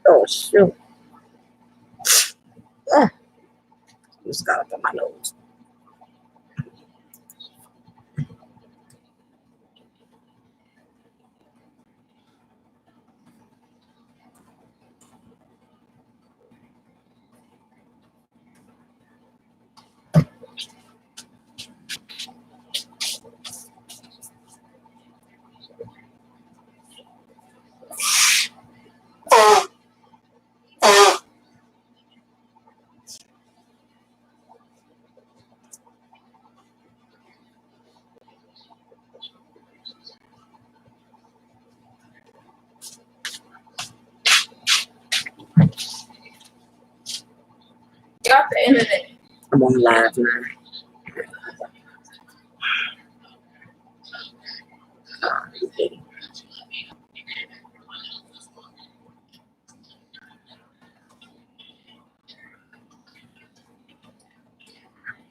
Oh shoot. Just got up on my nose. Got the internet. I'm on live now.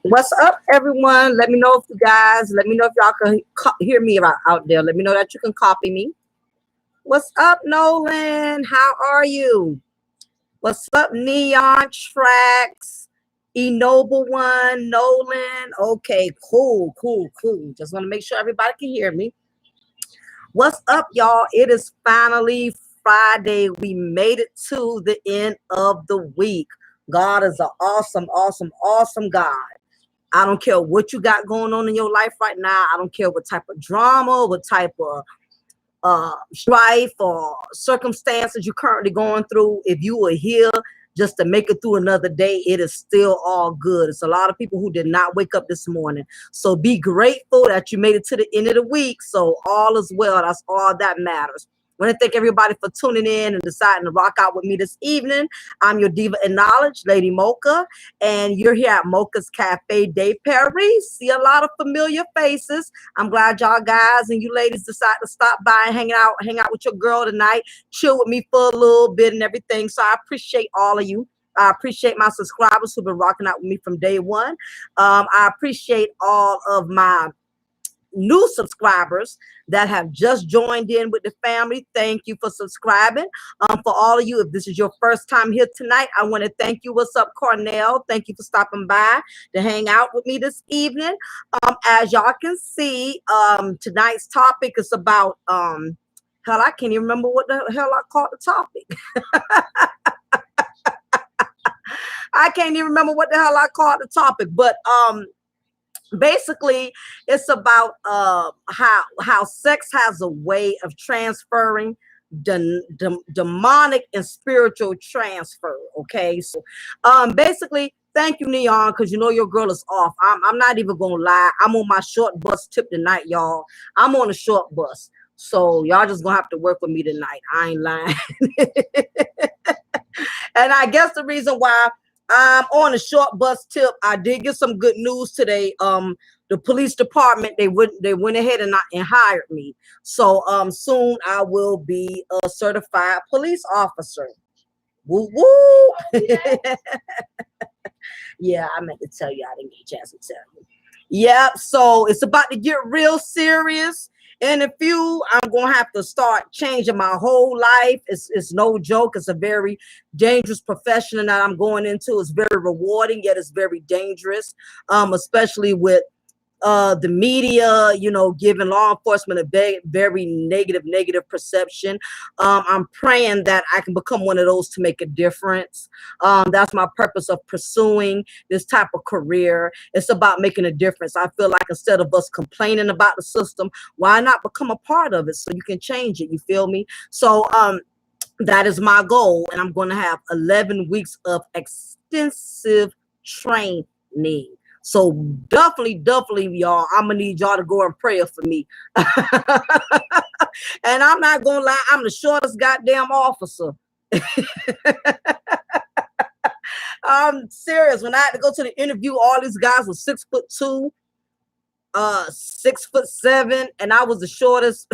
What's up, everyone? Let me know if you guys, let me know if y'all can hear me out there. Let me know that you can copy me. What's up, Nolan? How are you? What's up, Neon Tracks? Enoble One, Nolan. Okay, cool. Just want to make sure everybody can hear me. What's up, y'all? It is finally Friday. We made it to the end of the week. God is an awesome God. I don't care what you got going on in your life right now. I don't care what type of drama, what type of strife or circumstances you're currently going through. If you are here just to make it through another day, it is still all good. It's a lot of people who did not wake up this morning. So be grateful that you made it to the end of the week. So all is well. That's all that matters. I want to thank everybody for tuning in and deciding to rock out with me this evening. I'm your diva in knowledge, Lady Mocha, and you're here at Mocha's Cafe de Paris. See a lot of familiar faces. I'm glad y'all guys and you ladies decided to stop by and hang out with your girl tonight, chill with me for a little bit and everything. So I appreciate all of you. I appreciate my subscribers who've been rocking out with me from day one. I appreciate all of my new subscribers that have just joined in with the family. Thank you for subscribing. For all of you, if this is your first time here tonight, I want to thank you. What's up, Cornell? Thank you for stopping by to hang out with me this evening. As y'all can see, tonight's topic is about hell, I can't even remember what the hell I called the topic. I can't even remember what the hell I called the topic, but basically it's about how sex has a way of transferring demonic and spiritual transfer. Okay, so basically, thank you, Neon, because you know your girl is off. I'm not even gonna lie, I'm on my short bus tip tonight, y'all. I'm on a short bus, so y'all just gonna have to work with me tonight. I ain't lying. And I guess the reason why I'm on a short bus tip, I did get some good news today. The police department, they went ahead and hired me. So soon I will be a certified police officer. Woo woo. Oh, yeah. Yeah, I meant to tell you, I didn't get a chance to tell you. Yep, so it's about to get real serious. In a few, I'm gonna have to start changing my whole life. It's no joke. It's a very dangerous profession that I'm going into. It's very rewarding, yet it's very dangerous, especially with the media, giving law enforcement a very negative perception. I'm praying that I can become one of those to make a difference. That's my purpose of pursuing this type of career. It's about making a difference. I feel like instead of us complaining about the system, why not become a part of it so you can change it? You feel me? So that is my goal, and I'm going to have 11 weeks of extensive training. So definitely, y'all, I'm gonna need y'all to go and pray for me. And I'm not gonna lie, I'm the shortest goddamn officer. I'm serious. When I had to go to the interview, all these guys were 6'2", 6'7", and I was the shortest.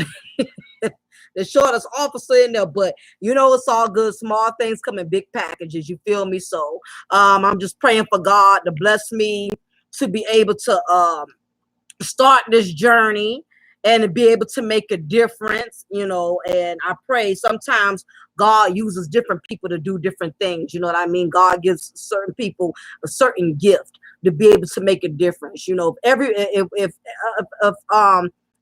The shortest officer in there, but it's all good. Small things come in big packages. You feel me? So I'm just praying for God to bless me to be able to start this journey and to be able to make a difference, and I pray sometimes God uses different people to do different things. You know what I mean? God gives certain people a certain gift to be able to make a difference.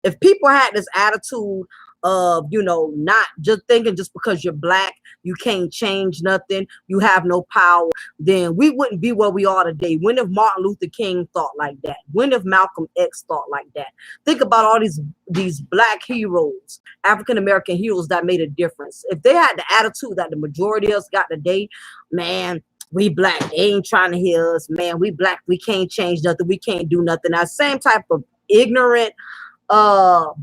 If people had this attitude of, not just thinking just because you're black, you can't change nothing, you have no power, then we wouldn't be where we are today. When if Martin Luther King thought like that? When if Malcolm X thought like that? Think about all these black heroes, African-American heroes that made a difference. If they had the attitude that the majority of us got today, man, we black, they ain't trying to hear us, man, we black, we can't change nothing, we can't do nothing. That same type of ignorant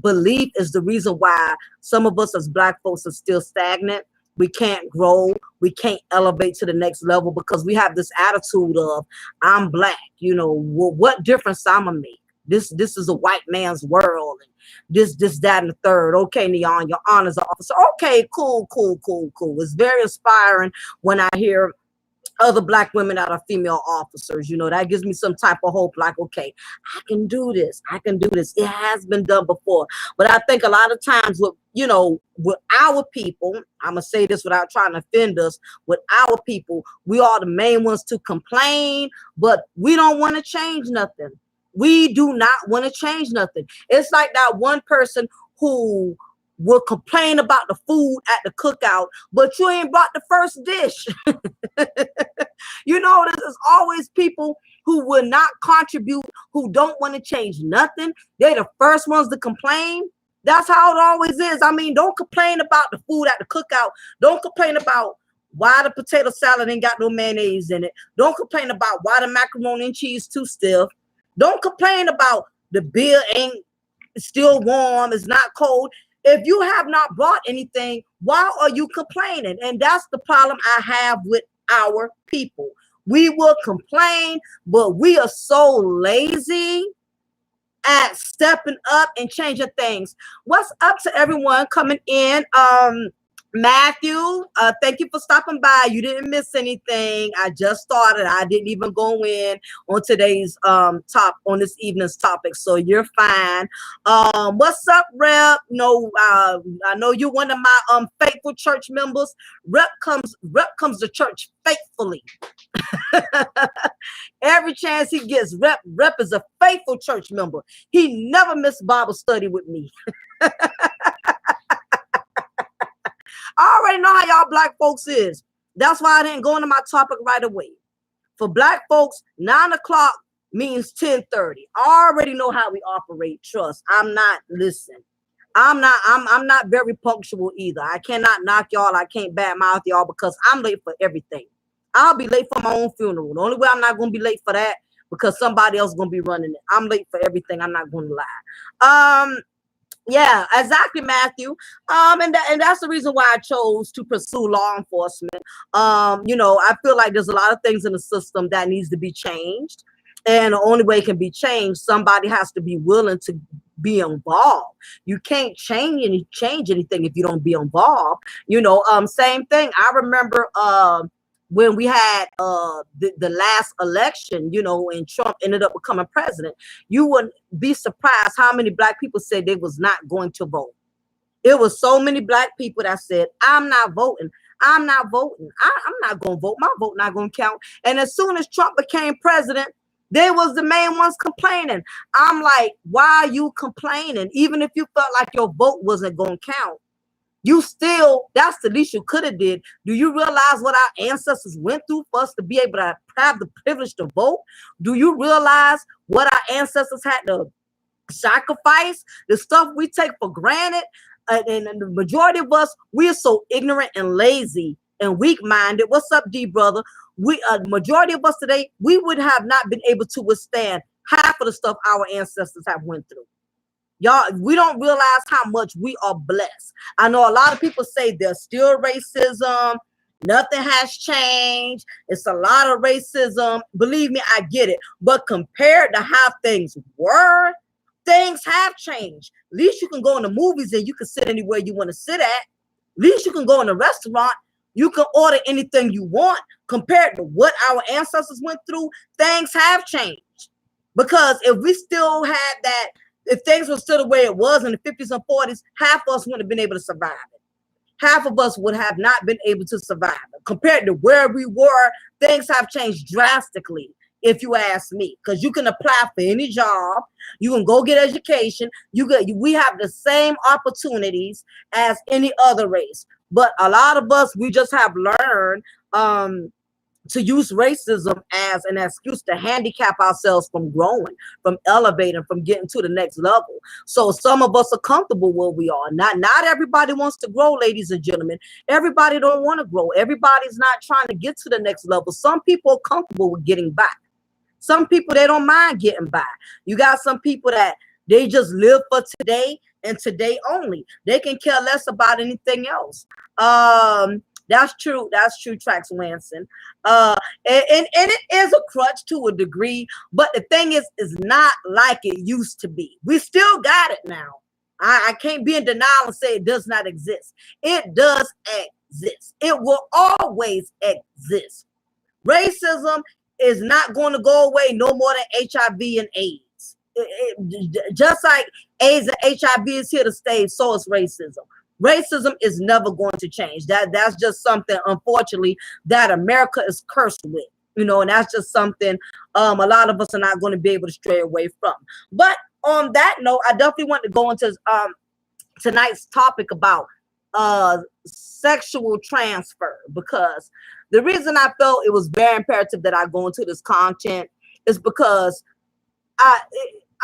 belief is the reason why some of us as black folks are still stagnant. We can't grow, we can't elevate to the next level because we have this attitude of, I'm black, what difference I'm gonna make? This is a white man's world, and this, that, and the third. Okay, Neon, your honor's officer. Okay, cool. It's very inspiring when I hear other black women that are female officers. That gives me some type of hope, like, okay, I can do this. It has been done before. But I think a lot of times with our people, I'm gonna say this without trying to offend us, with our people, we are the main ones to complain, but we don't want to change nothing. We do not want to change nothing. It's like that one person who will complain about the food at the cookout, but you ain't brought the first dish. There's always people who will not contribute, who don't want to change nothing. They're the first ones to complain. That's how it always is. I mean, don't complain about the food at the cookout. Don't complain about why the potato salad ain't got no mayonnaise in it. Don't complain about why the macaroni and cheese too stiff. Don't complain about the beer ain't still warm, it's not cold. If you have not bought anything, why are you complaining? And that's the problem I have with our people. We will complain, but we are so lazy at stepping up and changing things. What's up to everyone coming in? Matthew, thank you for stopping by. You didn't miss anything. I just started. I didn't even go in on today's on this evening's topic, so you're fine. What's up, Rep? No, I know you're one of my faithful church members. Rep comes to church faithfully. Every chance he gets, Rep is a faithful church member. He never missed Bible study with me. I already know how y'all black folks is. That's why I didn't go into my topic right away. For black folks, 9 o'clock means 10:30. I already know how we operate. Trust. I'm not very punctual either. I cannot knock y'all. I can't badmouth y'all because I'm late for everything. I'll be late for my own funeral. The only way I'm not going to be late for that because somebody else is going to be running it. I'm late for everything. I'm not going to lie. Yeah, exactly, Matthew. And that's the reason why I chose to pursue law enforcement. I feel like there's a lot of things in the system that needs to be changed. And the only way it can be changed, somebody has to be willing to be involved. You can't change anything if you don't be involved. Same thing. I remember when we had the last election, and Trump ended up becoming president, you wouldn't be surprised how many black people said they was not going to vote. It was so many black people that said, I'm not voting. I'm not voting. I'm not going to vote. My vote not going to count. And as soon as Trump became president, They was the main ones complaining. I'm like, why are you complaining? Even if you felt like your vote wasn't going to count, you still, that's the least you could have did. Do you realize what our ancestors went through for us to be able to have the privilege to vote? Do you realize what our ancestors had to sacrifice, the stuff we take for granted? And the majority of us, we are so ignorant and lazy and weak-minded. What's up, D brother? We majority of us today, we would have not been able to withstand half of the stuff our ancestors have went through. Y'all, we don't realize how much we are blessed. I know a lot of people say there's still racism, nothing has changed, it's a lot of racism. Believe me, I get it. But compared to how things were, things have changed. At least you can go in the movies and you can sit anywhere you want to sit at. At least you can go in a restaurant, you can order anything you want. Compared to what our ancestors went through, things have changed. Because if we still had that, if things were still the way it was in the 50s and 40s, half of us wouldn't have been able to survive it. Half of us would have not been able to survive it. Compared to where we were, things have changed drastically, if you ask me. Because you can apply for any job, you can go get education, we have the same opportunities as any other race. But a lot of us, we just have learned to use racism as an excuse to handicap ourselves from growing, from elevating, from getting to the next level. So some of us are comfortable where we are. Not everybody wants to grow, ladies and gentlemen. Everybody don't want to grow. Everybody's not trying to get to the next level. Some people are comfortable with getting by. Some people, they don't mind getting by. You got some people that they just live for today and today only. They can care less about anything else. That's true. That's true, Trax Lanson. And it is a crutch to a degree, but the thing is, it's not like it used to be. We still got it now. I can't be in denial and say it does not exist. It does exist. It will always exist. Racism is not going to go away no more than HIV and AIDS. Just like AIDS and HIV is here to stay, so is racism. Racism is never going to change. That's just something, unfortunately, that America is cursed with, and that's just something a lot of us are not going to be able to stray away from. But on that note, I definitely want to go into tonight's topic about sexual transfer, because the reason I felt it was very imperative that I go into this content is because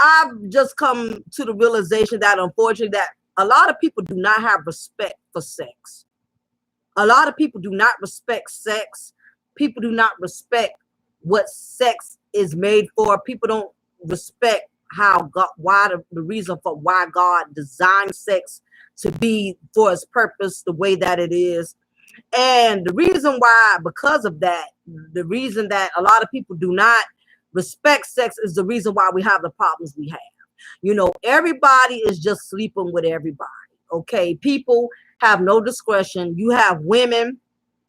I've just come to the realization that, unfortunately, that a lot of people do not have respect for sex. A lot of people do not respect sex. People do not respect what sex is made for. People don't respect how God, the reason for why God designed sex to be for its purpose the way that it is. And the reason why, because of that, the reason that a lot of people do not respect sex is the reason why we have the problems we have. Everybody is just sleeping with everybody. Okay, people have no discretion. You have women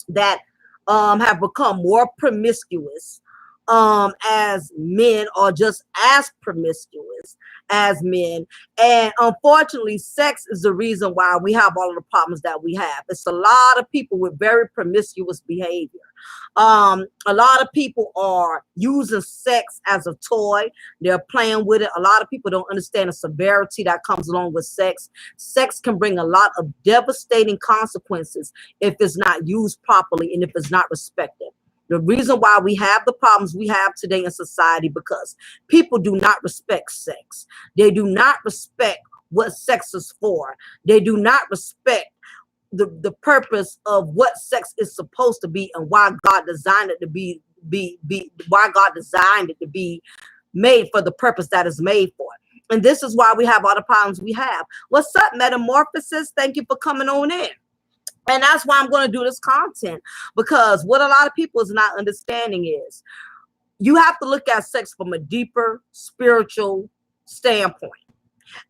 that have become more promiscuous as men, or just as promiscuous as men. And unfortunately, sex is the reason why we have all of the problems that we have. It's a lot of people with very promiscuous behavior. A lot of people are using sex as a toy. They're playing with it. A lot of people don't understand the severity that comes along with sex. Sex can bring a lot of devastating consequences if it's not used properly and if it's not respected. The reason why we have the problems we have today in society, because people do not respect sex. They do not respect what sex is for. They do not respect the purpose of what sex is supposed to be and why God designed it to be why God designed it to be made for the purpose that is made for. And this is why we have all the problems we have. What's up, Metamorphosis? Thank you for coming on in. And that's why I'm going to do this content, because what a lot of people is not understanding is you have to look at sex from a deeper spiritual standpoint.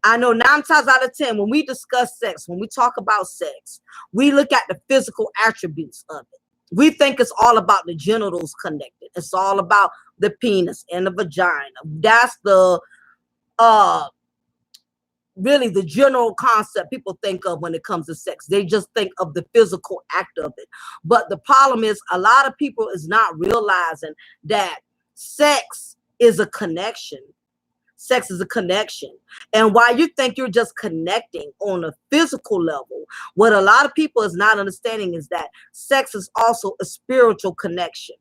I know 9 times out of 10, when we discuss sex, when we talk about sex, we look at the physical attributes of it. We think it's all about the genitals connected. It's all about the penis and the vagina. That's the really the general concept people think of when it comes to sex. They just think of the physical act of it. But the problem is, a lot of people is not realizing that sex is a connection. Sex is a connection. And while you think you're just connecting on a physical level, what a lot of people is not understanding is that sex is also a spiritual connection.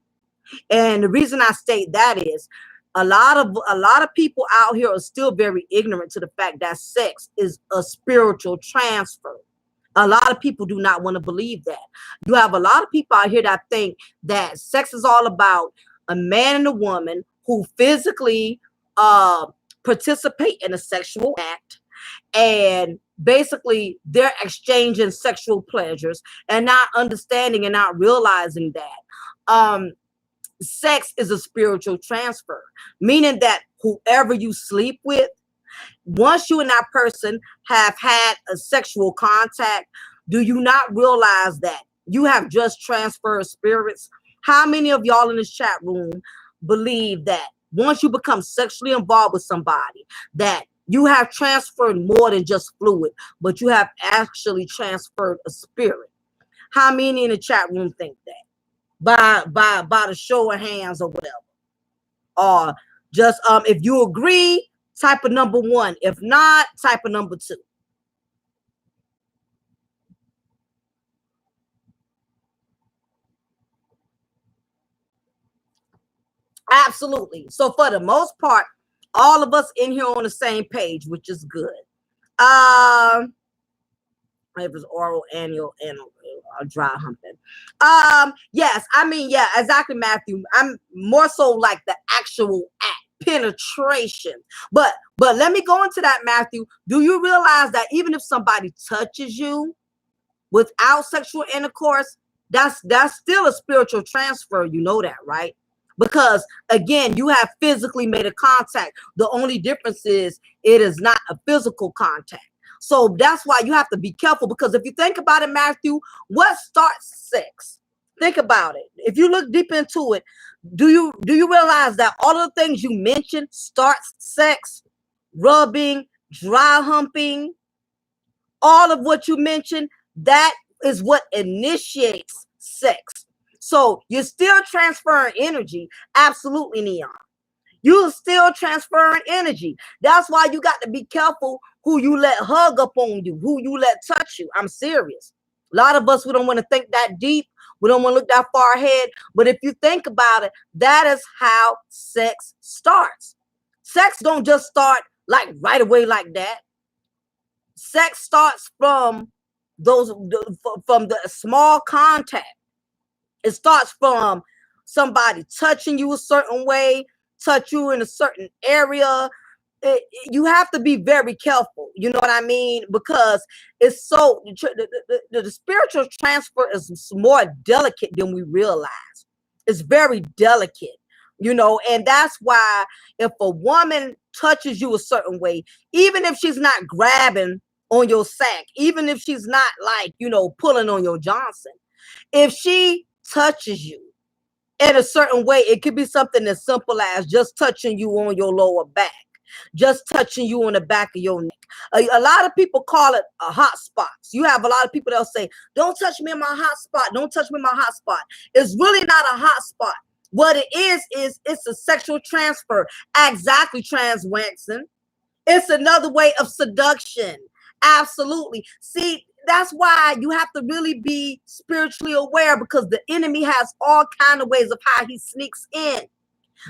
And the reason I state that is a lot of people out here are still very ignorant to the fact that sex is a spiritual transfer. A lot of people do not want to believe that. You have a lot of people out here that think that sex is all about a man and a woman who physically uh, participate in a sexual act, and basically they're exchanging sexual pleasures and not understanding and not realizing that sex is a spiritual transfer, meaning that whoever you sleep with, once you and that person have had a sexual contact, do you not realize that you have just transferred spirits? How many of y'all in this chat room believe that once you become sexually involved with somebody, that you have transferred more than just fluid, but you have actually transferred a spirit? How many in the chat room think that? By the show of hands or whatever. Or just if you agree, type of number 1. If not, type of number 2. Absolutely. So for the most part, all of us in here on the same page, which is good. It was oral, annual, and dry humping. Yes, I mean, yeah, exactly, Matthew. I'm more so like the actual act, penetration. But let me go into that, Matthew. Do you realize that even if somebody touches you without sexual intercourse, that's still a spiritual transfer? You know that, right? Because again, you have physically made a contact. The only difference is it is not a physical contact. So that's why you have to be careful, because if you think about it, Matthew, what starts sex? Think about it. If you look deep into it, do you realize that all of the things you mentioned starts sex? Rubbing, dry humping, all of what you mentioned, that is what initiates sex. So you're still transferring energy. Absolutely, Neon. You're still transferring energy. That's why you got to be careful who you let hug up on you, who you let touch you. I'm serious. A lot of us, we don't want to think that deep. We don't want to look that far ahead. But if you think about it, that is how sex starts. Sex don't just start like right away like that. Sex starts from the small contact. It starts from somebody touching you a certain way, touch you in a certain area. You have to be very careful. You know what I mean? Because it's so the spiritual transfer is more delicate than we realize. It's very delicate, and that's why if a woman touches you a certain way, even if she's not grabbing on your sack, even if she's not like, pulling on your Johnson, if she touches you in a certain way, it could be something as simple as just touching you on your lower back, just touching you on the back of your neck. A lot of people call it a hot spot. You have a lot of people that'll say, don't touch me in my hot spot. Don't touch me in my hot spot. It's really not a hot spot. What it is it's a sexual transfer. Exactly, Trans Wanson. It's another way of seduction. Absolutely. See, that's why you have to really be spiritually aware, because the enemy has all kind of ways of how he sneaks in.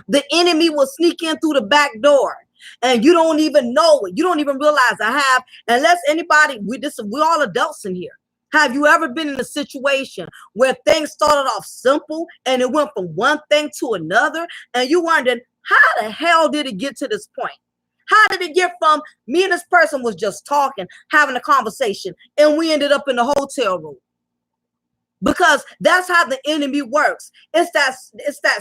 The enemy will sneak in through the back door, and you don't even know it. You don't even realize unless anybody, we're all adults in here. Have you ever been in a situation where things started off simple and it went from one thing to another, and you wondered, how the hell did it get to this point? How did it get from me and this person was just talking, having a conversation, and we ended up in the hotel room? Because that's how the enemy works. It's that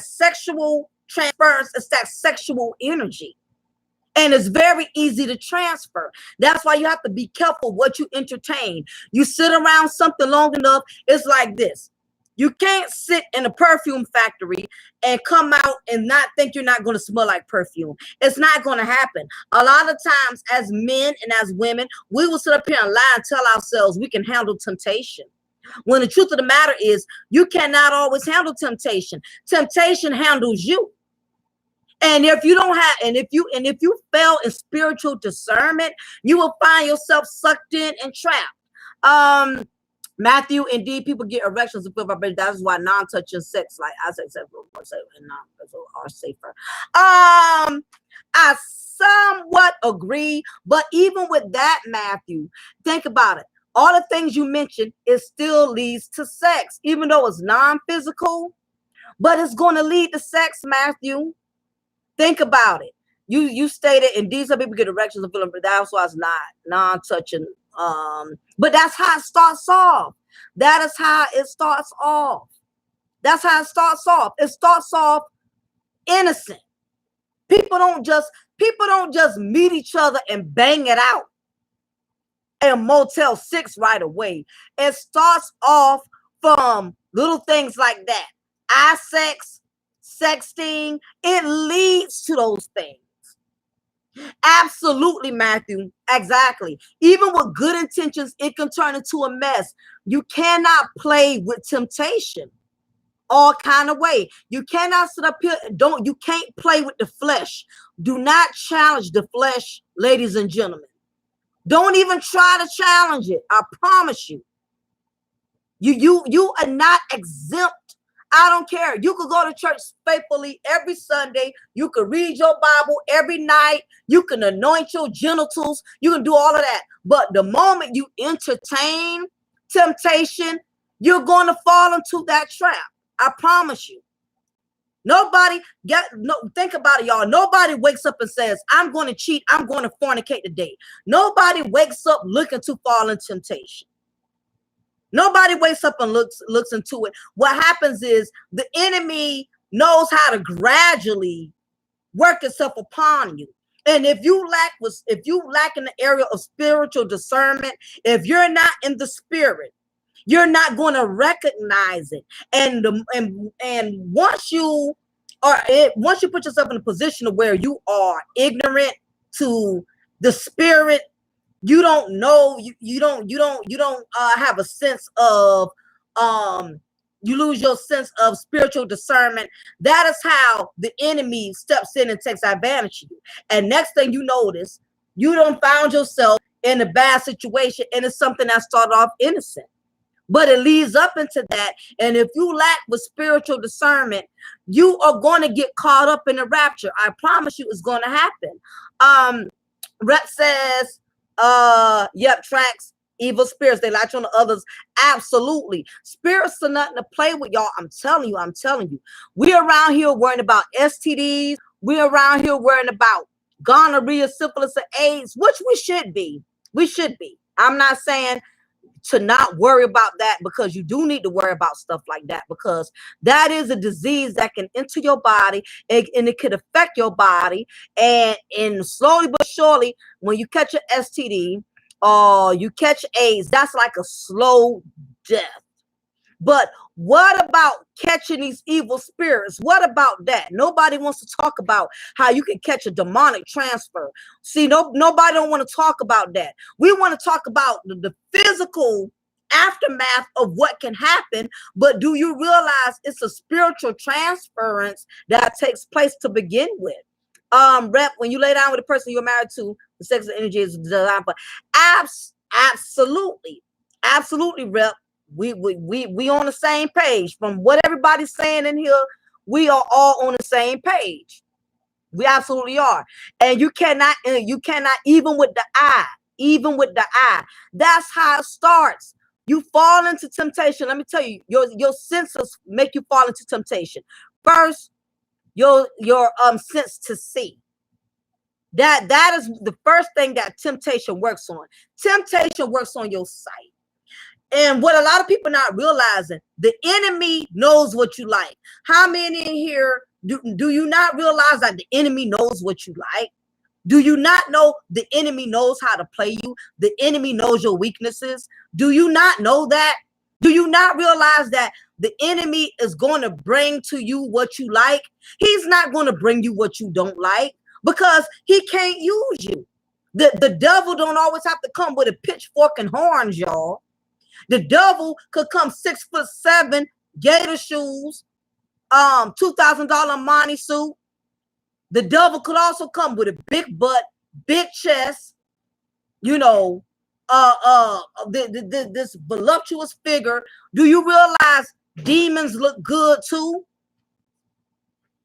sexual transference. It's that sexual energy. And it's very easy to transfer. That's why you have to be careful what you entertain. You sit around something long enough, it's like this. You can't sit in a perfume factory and come out and not think you're not going to smell like perfume. It's not going to happen. A lot of times as men and as women, we will sit up here and lie and tell ourselves we can handle temptation, when the truth of the matter is you cannot always handle temptation. Temptation handles you. And if you don't have, and if you fail in spiritual discernment, you will find yourself sucked in and trapped. Matthew, indeed, people get erections and feel vibrations. That's why non-touching sex, like I said, are safer. I somewhat agree, but even with that, Matthew, think about it. All the things you mentioned, it still leads to sex, even though it's non-physical, but it's going to lead to sex, Matthew. Think about it. You stated, indeed, some people get erections and feeling, but that's why it's not non-touching. But that's how it starts off. That is how it starts off. That's how it starts off. It starts off innocent. People don't just meet each other and bang it out in Motel 6 right away. It starts off from little things like that. Eye sex, sexting, it leads to those things. Absolutely, Matthew. Exactly. Even with good intentions, it can turn into a mess. You cannot play with temptation all kind of way. You cannot sit up here. You can't play with the flesh. Do not challenge the flesh, ladies and gentlemen. Don't even try to challenge it. I promise you. You are not exempt. I don't care. You could go to church faithfully every Sunday. You could read your Bible every night. You can anoint your genitals. You can do all of that. But the moment you entertain temptation, you're going to fall into that trap. I promise you. Think about it, y'all. Nobody wakes up and says, I'm going to cheat. I'm going to fornicate today. Nobody wakes up looking to fall in temptation. Nobody wakes up and looks into it. What happens is the enemy knows how to gradually work itself upon you. And if you lack in the area of spiritual discernment, if you're not in the spirit, you're not going to recognize it. And once you put yourself in a position of where you are ignorant to the spirit, you don't know, you don't have a sense of you lose your sense of spiritual discernment. That is how the enemy steps in and takes advantage of you. And next thing you notice, you done found yourself in a bad situation, and it's something that started off innocent. But it leads up into that. And if you lack with spiritual discernment, you are going to get caught up in the rapture. I promise you it's going to happen. Rep says, yep, tracks, evil spirits, they latch on to others. Absolutely. Spirits are nothing to play with, y'all. I'm telling you. We're around here worrying about STDs. We're around here worrying about gonorrhea, syphilis, and AIDS, which we should be. I'm not saying to not worry about that, because you do need to worry about stuff like that, because that is a disease that can enter your body, and it could affect your body. And slowly but surely, when you catch an STD or you catch AIDS, that's like a slow death. But what about catching these evil spirits? What about that? Nobody wants to talk about how you can catch a demonic transfer. See, nobody don't want to talk about that. We want to talk about the physical aftermath of what can happen. But do you realize it's a spiritual transference that takes place to begin with? Rep, when you lay down with a person you're married to, the sex and energy is designed for. Absolutely, Rep. We on the same page. From what everybody's saying in here, we are all on the same page. We absolutely are. And you cannot even with the eye, that's how it starts. You fall into temptation. Let me tell you, your senses make you fall into temptation. First, your sense to see. That is the first thing that temptation works on. Temptation works on your sight. And what a lot of people not realizing, the enemy knows what you like. How many in here do you not realize that the enemy knows what you like? Do you not know the enemy knows how to play you? The enemy knows your weaknesses. Do you not know that? Do you not realize that the enemy is going to bring to you what you like? He's not going to bring you what you don't like, because he can't use you. The devil don't always have to come with a pitchfork and horns, y'all. The devil could come 6'7", gator shoes, $2,000 Armani suit, The devil could also come with a big butt, big chest, you know, this voluptuous figure. Do you realize demons look good too?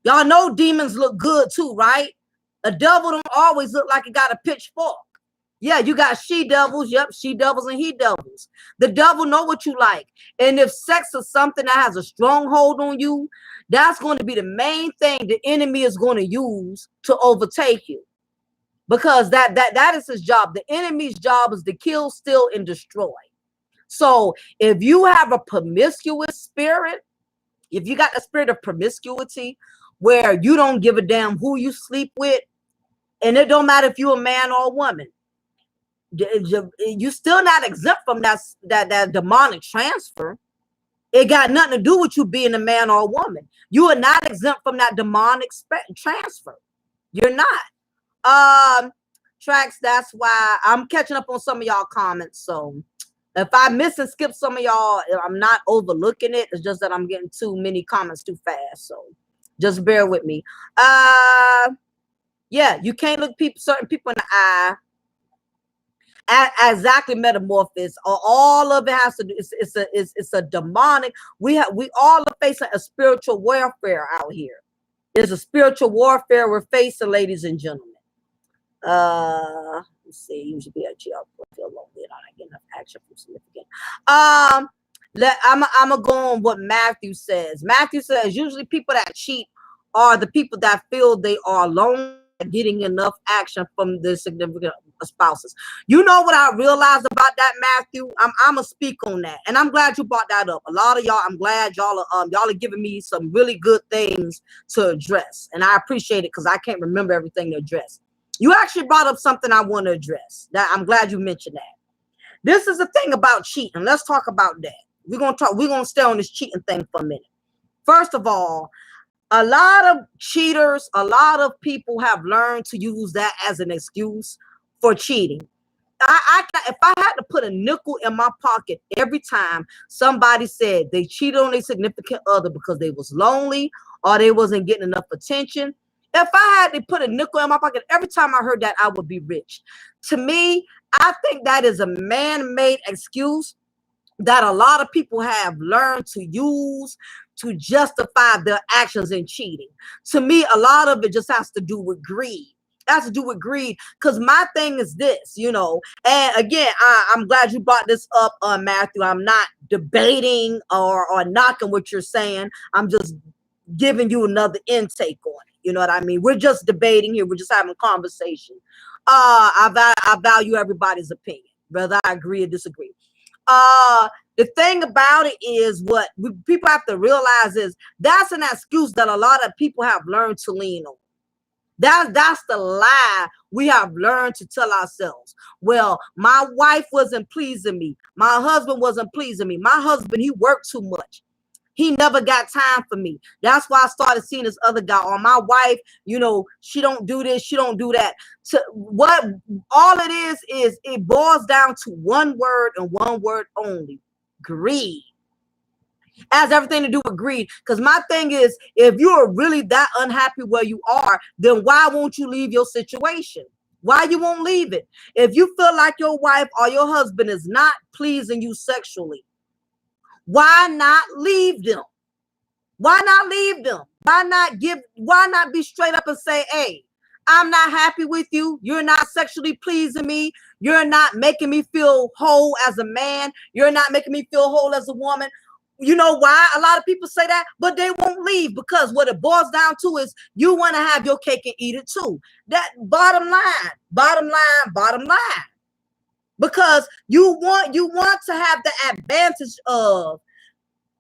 Y'all know demons look good too, right? A devil don't always look like it got a pitchfork. Yeah, you got she devils. Yep, she devils and he devils. The devil know what you like. And if sex is something that has a stronghold on you, that's going to be the main thing the enemy is going to use to overtake you. Because that is his job. The enemy's job is to kill, steal, and destroy. So if you have a promiscuous spirit, if you got a spirit of promiscuity where you don't give a damn who you sleep with, and it don't matter if you're a man or a woman, you still not exempt from that demonic transfer. It got nothing to do with you being a man or a woman. You are not exempt from that demonic transfer. You're not. Tracks, that's why I'm catching up on some of y'all comments. So if I miss and skip some of y'all, I'm not overlooking it. It's just that I'm getting too many comments too fast. So just bear with me. Yeah, you can't look certain people in the eye. Exactly, metamorphosis. All of it has to do. It's a demonic. We all are facing a spiritual warfare out here. There's a spiritual warfare we're facing, ladies and gentlemen. Let's see. Usually be at GR feel lonely and I don't get enough action from significant. I'm gonna go on what Matthew says. Matthew says usually people that cheat are the people that feel they are alone, getting enough action from their significant spouses. You know what I realized about that, Matthew? I'm gonna speak on that, and I'm glad you brought that up. A lot of y'all, I'm glad y'all are giving me some really good things to address, and I appreciate it because I can't remember everything to address. You actually brought up something I want to address. That I'm glad you mentioned that. This is the thing about cheating. Let's talk about that. We're gonna stay on this cheating thing for a minute. First of all, a lot of cheaters, a lot of people have learned to use that as an excuse for cheating. If I had to put a nickel in my pocket every time somebody said they cheated on their significant other because they was lonely or they wasn't getting enough attention, if I had to put a nickel in my pocket every time I heard that, I would be rich. To me, I think that is a man-made excuse that a lot of people have learned to use to justify their actions in cheating. To me, a lot of it just has to do with greed. It has to do with greed. Because my thing is this, you know, and again, I'm glad you brought this up, Matthew. I'm not debating or knocking what you're saying. I'm just giving you another intake on it. You know what I mean? We're just debating here. We're just having a conversation. I value everybody's opinion, whether I agree or disagree. The thing about it is what people have to realize is that's an excuse that a lot of people have learned to lean on. That's the lie we have learned to tell ourselves. Well, my wife wasn't pleasing me. My husband wasn't pleasing me. My husband, he worked too much. He never got time for me. That's why I started seeing this other guy. Or my wife, you know, she don't do this, she don't do that. So what all it is it boils down to one word and one word only: greed. It has everything to do with greed. Because my thing is, if you are really that unhappy where you are, then why won't you leave your situation? Why you won't leave it? If you feel like your wife or your husband is not pleasing you sexually, why not leave them? Why not leave them? Why not be straight up and say, hey, I'm not happy with you. You're not sexually pleasing me. You're not making me feel whole as a man. You're not making me feel whole as a woman. You know why a lot of people say that? But they won't leave because what it boils down to is you want to have your cake and eat it too. That bottom line. Because you want to have the advantage of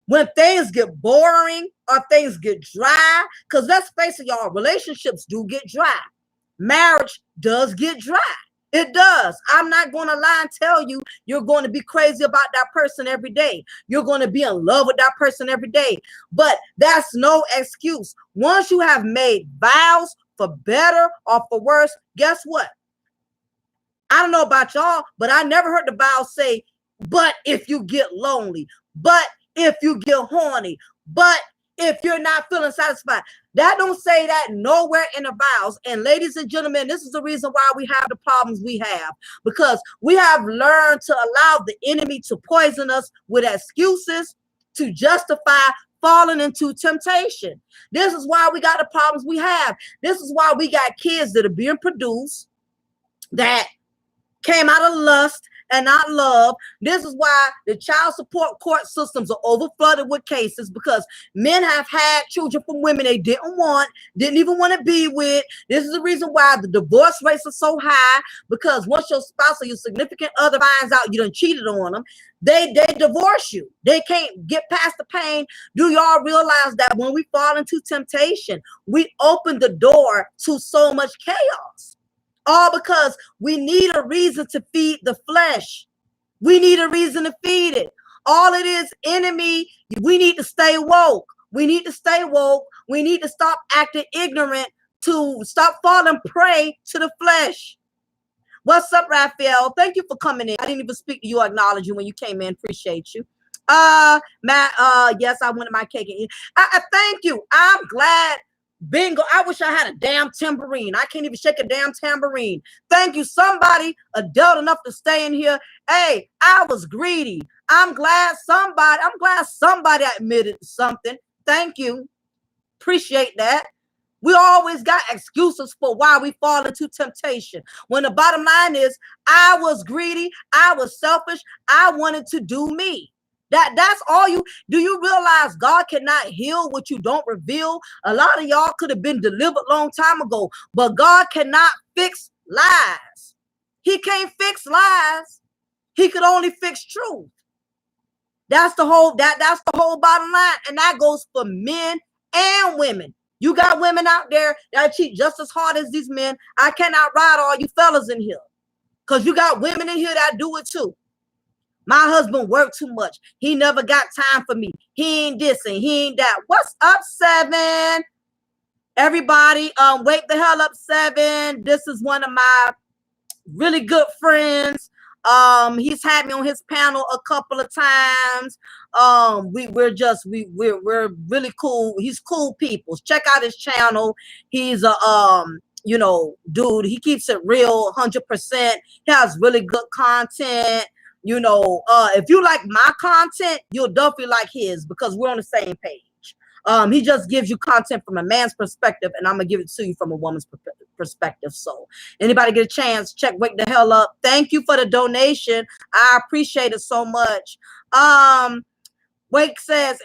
when things get boring or things get dry. Because let's face it, y'all, relationships do get dry. Marriage does get dry. It does. I'm not going to lie and tell you you're going to be crazy about that person every day. You're going to be in love with that person every day. But that's no excuse. Once you have made vows for better or for worse, guess what? I don't know about y'all, but I never heard the Bible say, but if you get lonely, but if you get horny, but if you're not feeling satisfied. That don't say that nowhere in the vows. And ladies and gentlemen, this is the reason why we have the problems we have, because we have learned to allow the enemy to poison us with excuses to justify falling into temptation. This is why we got the problems we have. This is why we got kids that are being produced that came out of lust and not love. This is why the child support court systems are overflooded with cases, because men have had children from women they didn't even want to be with. This is the reason why the divorce rates are so high, because once your spouse or your significant other finds out you done cheated on them, they divorce you. They can't get past the pain. Do y'all realize that when we fall into temptation, we open the door to so much chaos? All because we need a reason to feed the flesh. We need a reason to feed it. All it is, enemy, we need to stay woke. We need to stay woke. We need to stop acting ignorant, to stop falling prey to the flesh. What's up, Raphael? Thank you for coming in. I didn't even speak to you, acknowledge you when you came in. Appreciate you. Matt, yes, I wanted my cake. I thank you. I'm glad. Bingo. I wish I had a damn tambourine. I can't even shake a damn tambourine. Thank you. Somebody adult enough to stay in here. Hey, I was greedy. I'm glad somebody admitted something. Thank you. Appreciate that. We always got excuses for why we fall into temptation, when the bottom line is, I was greedy. I was selfish. I wanted to do me. That's all you do. You realize God cannot heal what you don't reveal? A lot of y'all could have been delivered a long time ago, but God cannot fix lies. He can't fix lies. He could only fix truth. That's the whole bottom line. And that goes for men and women. You got women out there that cheat just as hard as these men. I cannot ride all you fellas in here, because you got women in here that do it too. My husband worked too much. He never got time for me. He ain't this and he ain't that. What's up, Seven? Everybody, wake the hell up, Seven. This is one of my really good friends. He's had me on his panel a couple of times. We're really cool. He's cool people. Check out his channel. He's a dude. He keeps it real, 100%. He has really good content. If you like my content, you'll definitely like his, because we're on the same page. He just gives you content from a man's perspective, and I'm gonna give it to you from a woman's perspective. So anybody get a chance, check Wake the Hell Up. Thank you for the donation. I appreciate it so much. Wake says,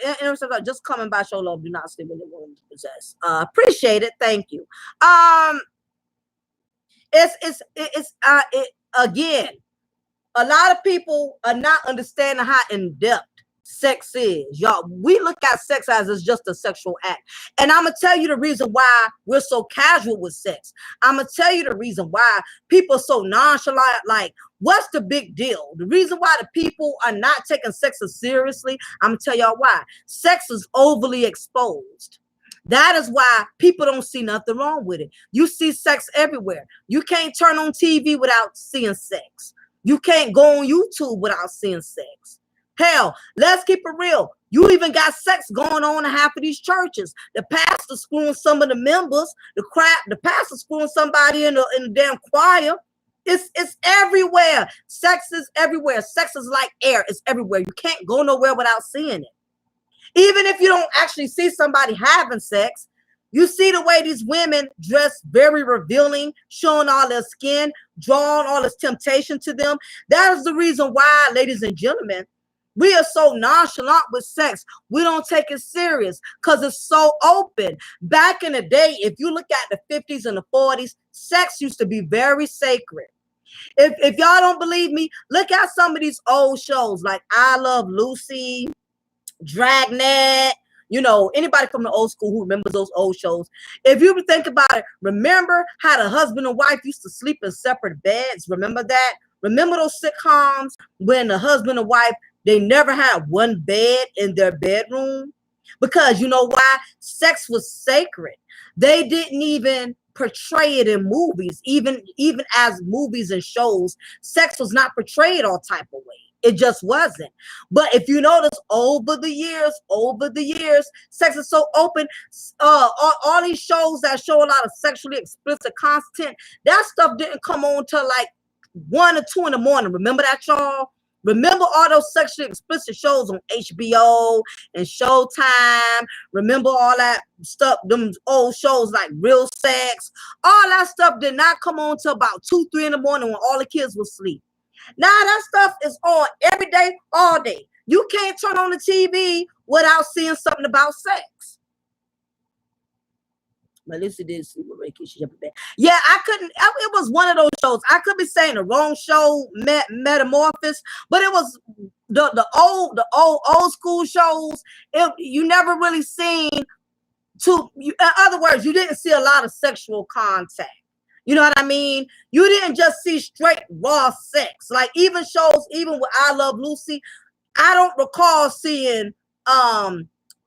just coming by, show love, do not sleep with the woman to possess. Appreciate it. Thank you. Again, a lot of people are not understanding how in depth sex is. Y'all, we look at sex as it's just a sexual act. And I'm going to tell you the reason why we're so casual with sex. I'm going to tell you the reason why people are so nonchalant. Like, what's the big deal? The reason why the people are not taking sex as seriously, I'm going to tell y'all why. Sex is overly exposed. That is why people don't see nothing wrong with it. You see sex everywhere. You can't turn on TV without seeing sex. You can't go on YouTube without seeing sex. Hell, let's keep it real. You even got sex going on in half of these churches. The pastor screwing some of the members. The pastor screwing somebody in the damn choir. It's everywhere. Sex is everywhere. Sex is like air. It's everywhere. You can't go nowhere without seeing it. Even if you don't actually see somebody having sex, you see the way these women dress, very revealing, showing all their skin, drawing all this temptation to them. That is the reason why, ladies and gentlemen, we are so nonchalant with sex. We don't take it serious because it's so open. Back in the day, if you look at the 50s and the 40s, sex used to be very sacred. If y'all don't believe me, look at some of these old shows like I Love Lucy, Dragnet. Anybody from the old school who remembers those old shows. If you think about it, remember how the husband and wife used to sleep in separate beds? Remember that? Remember those sitcoms when the husband and wife, they never had one bed in their bedroom? Because you know why? Sex was sacred. They didn't even portray it in movies. Even as movies and shows, sex was not portrayed all type of way. It just wasn't. But if you notice, over the years, sex is so open. All these shows that show a lot of sexually explicit content, that stuff didn't come on till like 1 or 2 in the morning. Remember that, y'all? Remember all those sexually explicit shows on HBO and Showtime? Remember all that stuff, them old shows like Real Sex? All that stuff did not come on till about 2, 3 in the morning when all the kids were asleep. Now that stuff is on every day, all day. You can't turn on the TV without seeing something about sex. Melissa did sleep with Ray Keisha jumping back. Yeah, I couldn't. It was one of those shows. I could be saying the wrong show, Metamorphosis, but it was the old school shows. You never really seen in other words, you didn't see a lot of sexual contact. You know what I mean? You didn't just see straight raw sex. Like even shows, even with I Love Lucy, I don't recall seeing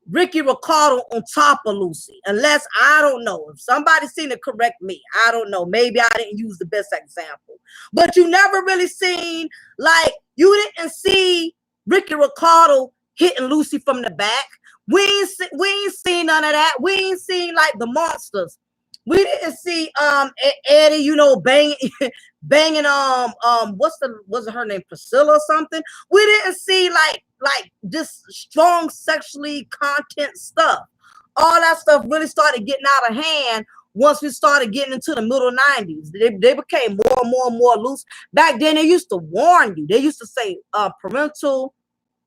Ricky Ricardo on top of Lucy, unless I don't know. If somebody seen it, correct me. I don't know. Maybe I didn't use the best example. But you never really seen, like, you didn't see Ricky Ricardo hitting Lucy from the back. We ain't seen none of that. We ain't seen like the monsters. We didn't see Eddie, you know, banging what's her name, Priscilla or something. We didn't see like this strong sexually content stuff. All that stuff really started getting out of hand once we started getting into the middle 90s. They became more and more loose. Back then they used to warn you. They used to say parental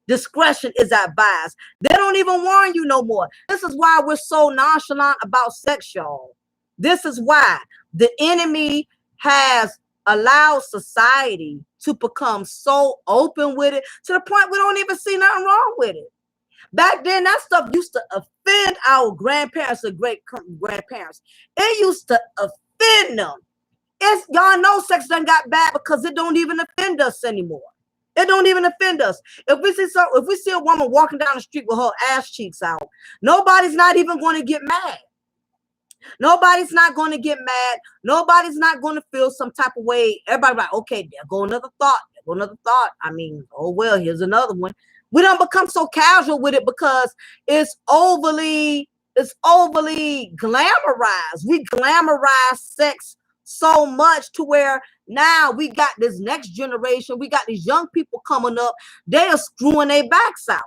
discretion is advised. They don't even warn you no more. This is why we're so nonchalant about sex, y'all. This is why the enemy has allowed society to become so open with it to the point we don't even see nothing wrong with it. Back then, that stuff used to offend our grandparents and great grandparents. It used to offend them. Y'all know sex done got bad because it don't even offend us anymore. It don't even offend us. If we see a woman walking down the street with her ass cheeks out, nobody's not even going to get mad. Nobody's not going to get mad. Nobody's not going to feel some type of way. Everybody like, okay, there go another thought. There go another thought. I mean, oh well, here's another one. We don't become so casual with it because it's overly glamorized. We glamorize sex so much to where now we got this next generation. We got these young people coming up. They are screwing their backs out.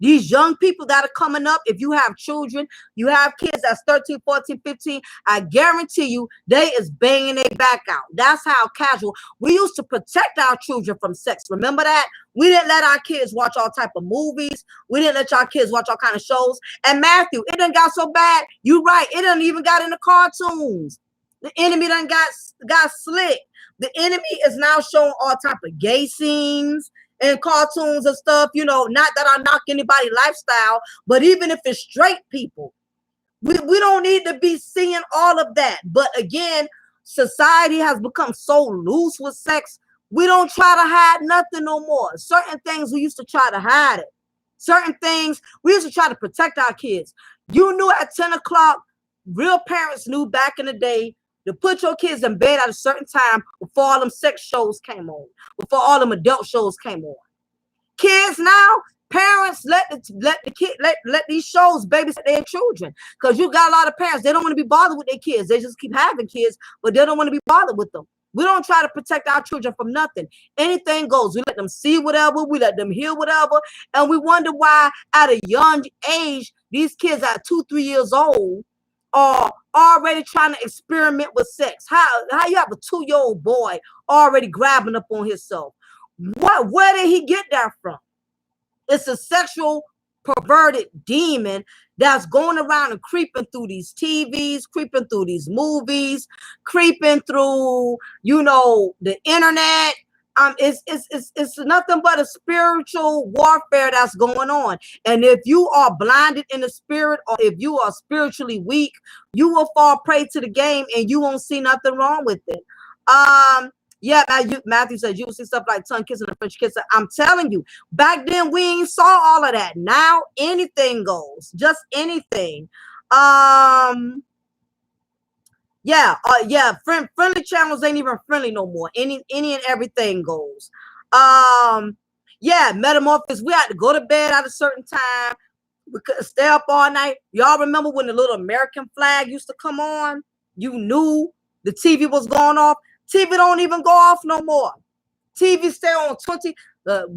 These young people that are coming up, if you have children, you have kids that's 13, 14, 15, I guarantee you they is banging their back out. That's how casual. We used to protect our children from sex. Remember that? We didn't let our kids watch all type of movies. We didn't let our kids watch all kind of shows. And Matthew, it done got so bad. You right. It done even got in the cartoons. The enemy done got slick. The enemy is now showing all type of gay scenes and cartoons and stuff, you know, not that I knock anybody's lifestyle, but even if it's straight people, we don't need to be seeing all of that. But again, society has become so loose with sex, we don't try to hide nothing no more. Certain things we used to try to hide it. Certain things we used to try to protect our kids. You knew at 10 o'clock, real parents knew back in the day to put your kids in bed at a certain time before all them sex shows came on, before all them adult shows came on. Kids now, parents let these shows babysit their children, because you got a lot of parents, they don't want to be bothered with their kids. They just keep having kids, but they don't want to be bothered with them. We don't try to protect our children from nothing. Anything goes. We let them see whatever, we let them hear whatever, and we wonder why at a young age, these kids at 2, 3 years old are already trying to experiment with sex. How you have a 2-year-old boy already grabbing up on himself? Where did he get that from? It's a sexual perverted demon that's going around and creeping through these TVs, creeping through these movies, creeping through, you know, the internet. It's nothing but a spiritual warfare that's going on. And if you are blinded in the spirit, or if you are spiritually weak, you will fall prey to the game and you won't see nothing wrong with it. Yeah, Matthew says you will see stuff like tongue kissing and French kissing. I'm telling you, back then we ain't saw all of that. Now anything goes, just anything. Friendly channels ain't even friendly no more. Any and everything goes. Yeah, metamorphosis. We had to go to bed at a certain time. We couldn't stay up all night. Y'all remember when the little American flag used to come on? You knew the TV was going off. TV don't even go off no more. TV stay on 20.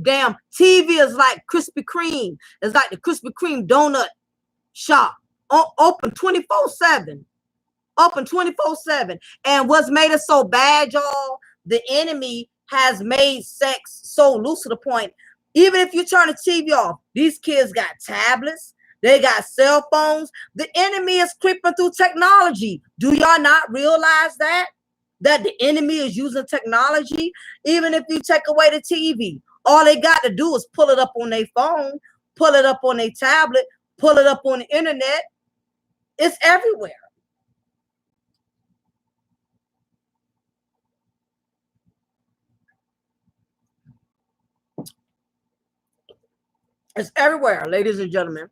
Damn, TV is like Krispy Kreme. It's like the Krispy Kreme donut shop. Open 24/7. Open 24/7. And what's made it so bad, y'all? The enemy has made sex so loose to the point. Even if you turn the TV off, these kids got tablets, they got cell phones. The enemy is creeping through technology. Do y'all not realize that? That the enemy is using technology? Even if you take away the TV, all they got to do is pull it up on their phone, pull it up on their tablet, pull it up on the internet. It's everywhere. It's everywhere, ladies and gentlemen.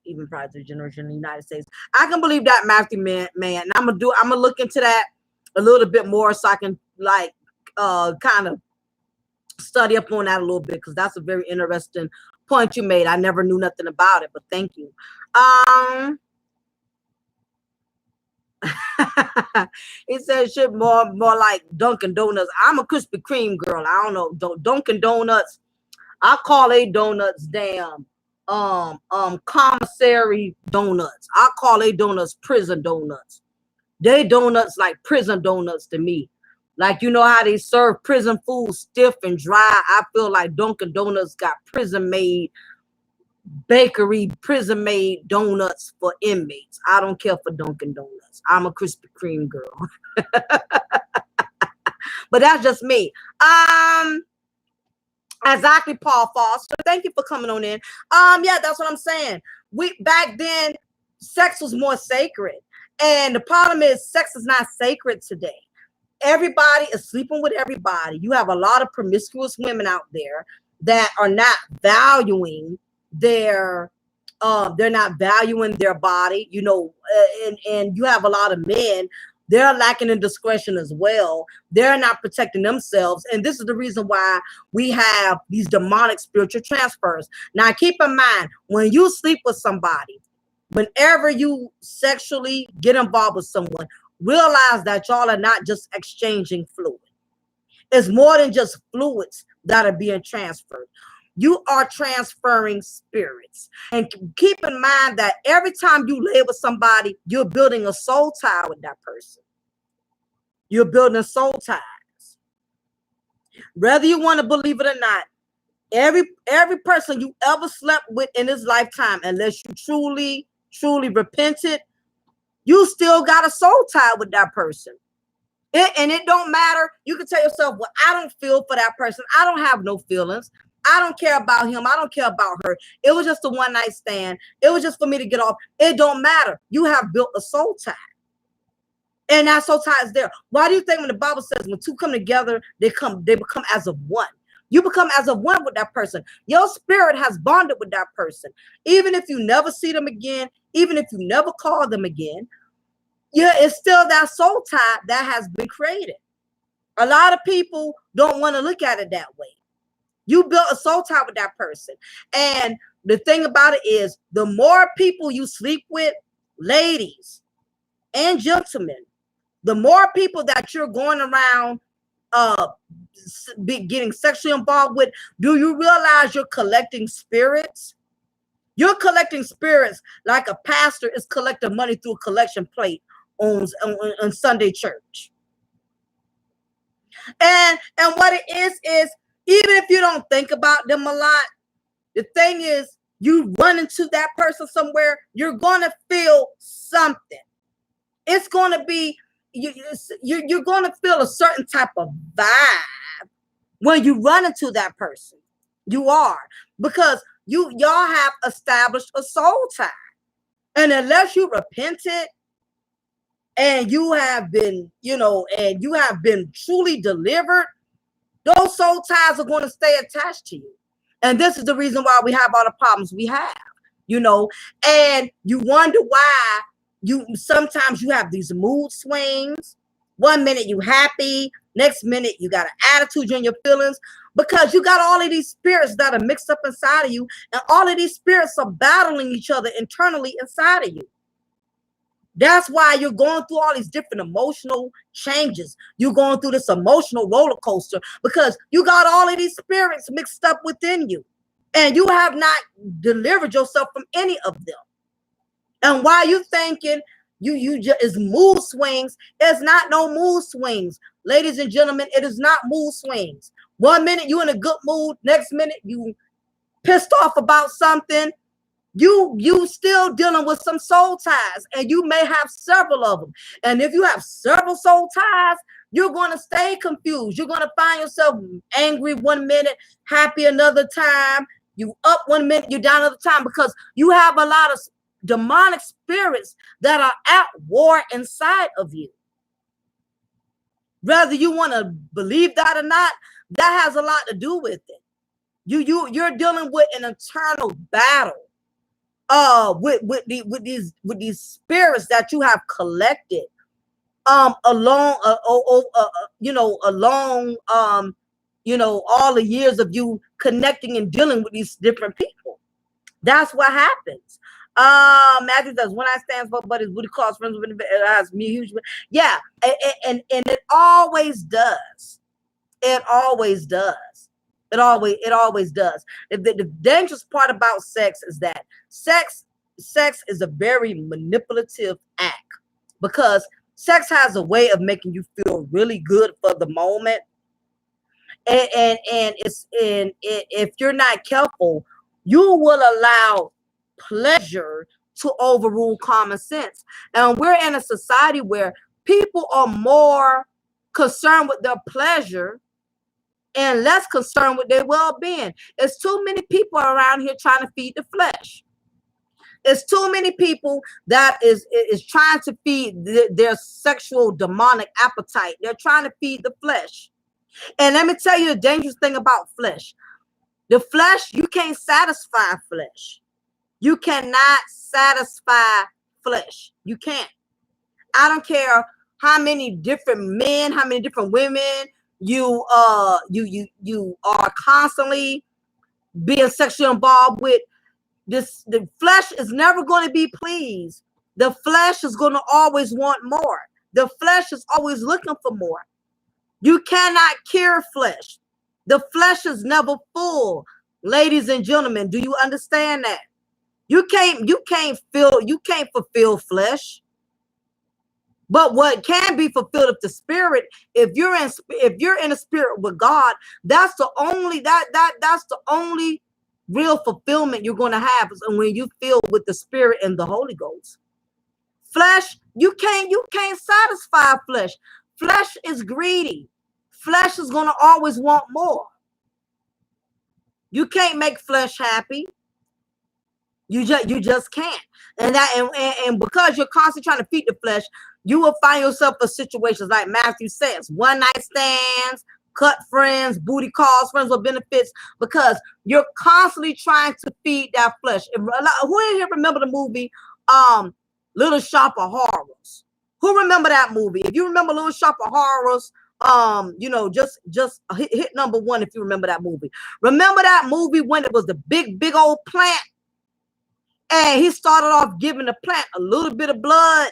Even prior to the generation in the United States, I can believe that, Matthew, man. And I'm gonna look into that a little bit more so I can like kind of study up on that a little bit, because that's a very interesting point you made. I never knew nothing about it, but thank you. He said shit more like Dunkin' Donuts. I'm a Krispy Kreme girl. I don't know. Dunkin' Donuts. I call a donuts damn commissary donuts. I call a donuts prison donuts. They donuts like prison donuts to me. Like, you know how they serve prison food stiff and dry. I feel like Dunkin' Donuts got prison made bakery, prison made donuts for inmates. I don't care for Dunkin' Donuts. I'm a Krispy Kreme girl. But that's just me. Exactly, Paul Foster. Thank you for coming on in. Yeah, that's what I'm saying. We back then, sex was more sacred. And the problem is sex is not sacred today. Everybody is sleeping with everybody. You have a lot of promiscuous women out there that are not valuing they're not valuing their body, you know, and you have a lot of men, they're lacking in discretion as well. They're not protecting themselves. And this is the reason why we have these demonic spiritual transfers. Now, keep in mind, when you sleep with somebody, whenever you sexually get involved with someone, realize that y'all are not just exchanging fluid. It's more than just fluids that are being transferred. You are transferring spirits. And keep in mind that every time you lay with somebody, you're building a soul tie with that person. You're building soul ties. Whether you want to believe it or not, every person you ever slept with in this lifetime, unless you truly repented, you still got a soul tie with that person. And it don't matter. You can tell yourself, well, I don't feel for that person. I don't have no feelings. I don't care about him. I don't care about her. It was just a one night stand. It was just for me to get off. It don't matter. You have built a soul tie. And that soul tie is there. Why do you think when the Bible says when two come together, they become as of one? You become as of one with that person. Your spirit has bonded with that person. Even if you never see them again, even if you never call them again, yeah, it's still that soul tie that has been created. A lot of people don't want to look at it that way. You built a soul tie with that person. And the thing about it is, the more people you sleep with, ladies and gentlemen, the more people that you're going around getting sexually involved with, do you realize you're collecting spirits? You're collecting spirits like a pastor is collecting money through a collection plate on Sunday church. And what it is even if you don't think about them a lot, the thing is, you run into that person somewhere, you're going to feel something. It's going to be, you're going to feel a certain type of vibe when you run into that person. You are, because y'all have established a soul tie. And unless you repented and you have been, and you have been truly delivered, those soul ties are going to stay attached to you. And this is the reason why we have all the problems we have, and you wonder why sometimes you have these mood swings. 1 minute you happy, next minute you got an attitude in your feelings, because you got all of these spirits that are mixed up inside of you, and all of these spirits are battling each other internally inside of you. That's why you're going through all these different emotional changes. You're going through this emotional roller coaster because you got all of these spirits mixed up within you, and you have not delivered yourself from any of them. And while you thinking you just is mood swings, it's not no mood swings, ladies and gentlemen. It is not mood swings. 1 minute you in a good mood, next minute you pissed off about something. You still dealing with some soul ties, and you may have several of them. And if you have several soul ties, you're going to stay confused. You're going to find yourself angry 1 minute, happy another time. You up 1 minute, you down another time, because you have a lot of demonic spirits that are at war inside of you. Whether you want to believe that or not, that has a lot to do with it. You're dealing with an internal battle with these spirits that you have collected along all the years of you connecting and dealing with these different people. That's what happens. Matthew says, when I stand for buddies, booty calls, friends with it has me huge. Yeah, and it always does. It always does. It always does. The dangerous part about sex is that sex is a very manipulative act, because sex has a way of making you feel really good for the moment. And if you're not careful, you will allow pleasure to overrule common sense. And we're in a society where people are more concerned with their pleasure and less concerned with their well-being. There's too many people around here trying to feed the flesh. It's too many people that is trying to feed their sexual demonic appetite. They're trying to feed the flesh. And let me tell you the dangerous thing about flesh. The flesh, you can't satisfy flesh. You cannot satisfy flesh. You can't. I don't care how many different men, how many different women you are constantly being sexually involved with. The flesh is never going to be pleased. The flesh is going to always want more. The flesh is always looking for more. You cannot cure flesh. The flesh is never full. Ladies and gentlemen, do you understand that? You can't fulfill flesh. But what can be fulfilled of the spirit, if you're in a spirit with God, that's the only real fulfillment you're going to have, is when you feel with the Spirit and the Holy Ghost. Flesh, you can't satisfy flesh. Flesh is greedy. Flesh is going to always want more. You can't make flesh happy. You just can't. And because you're constantly trying to feed the flesh, you will find yourself in situations like Matthew says, one night stands, cut friends, booty calls, friends with benefits, because you're constantly trying to feed that flesh. Who in here remember the movie Little Shop of Horrors? Who remember that movie? If you remember Little Shop of Horrors, just hit number one if you remember that movie. Remember that movie when it was the big old plant, and he started off giving the plant a little bit of blood.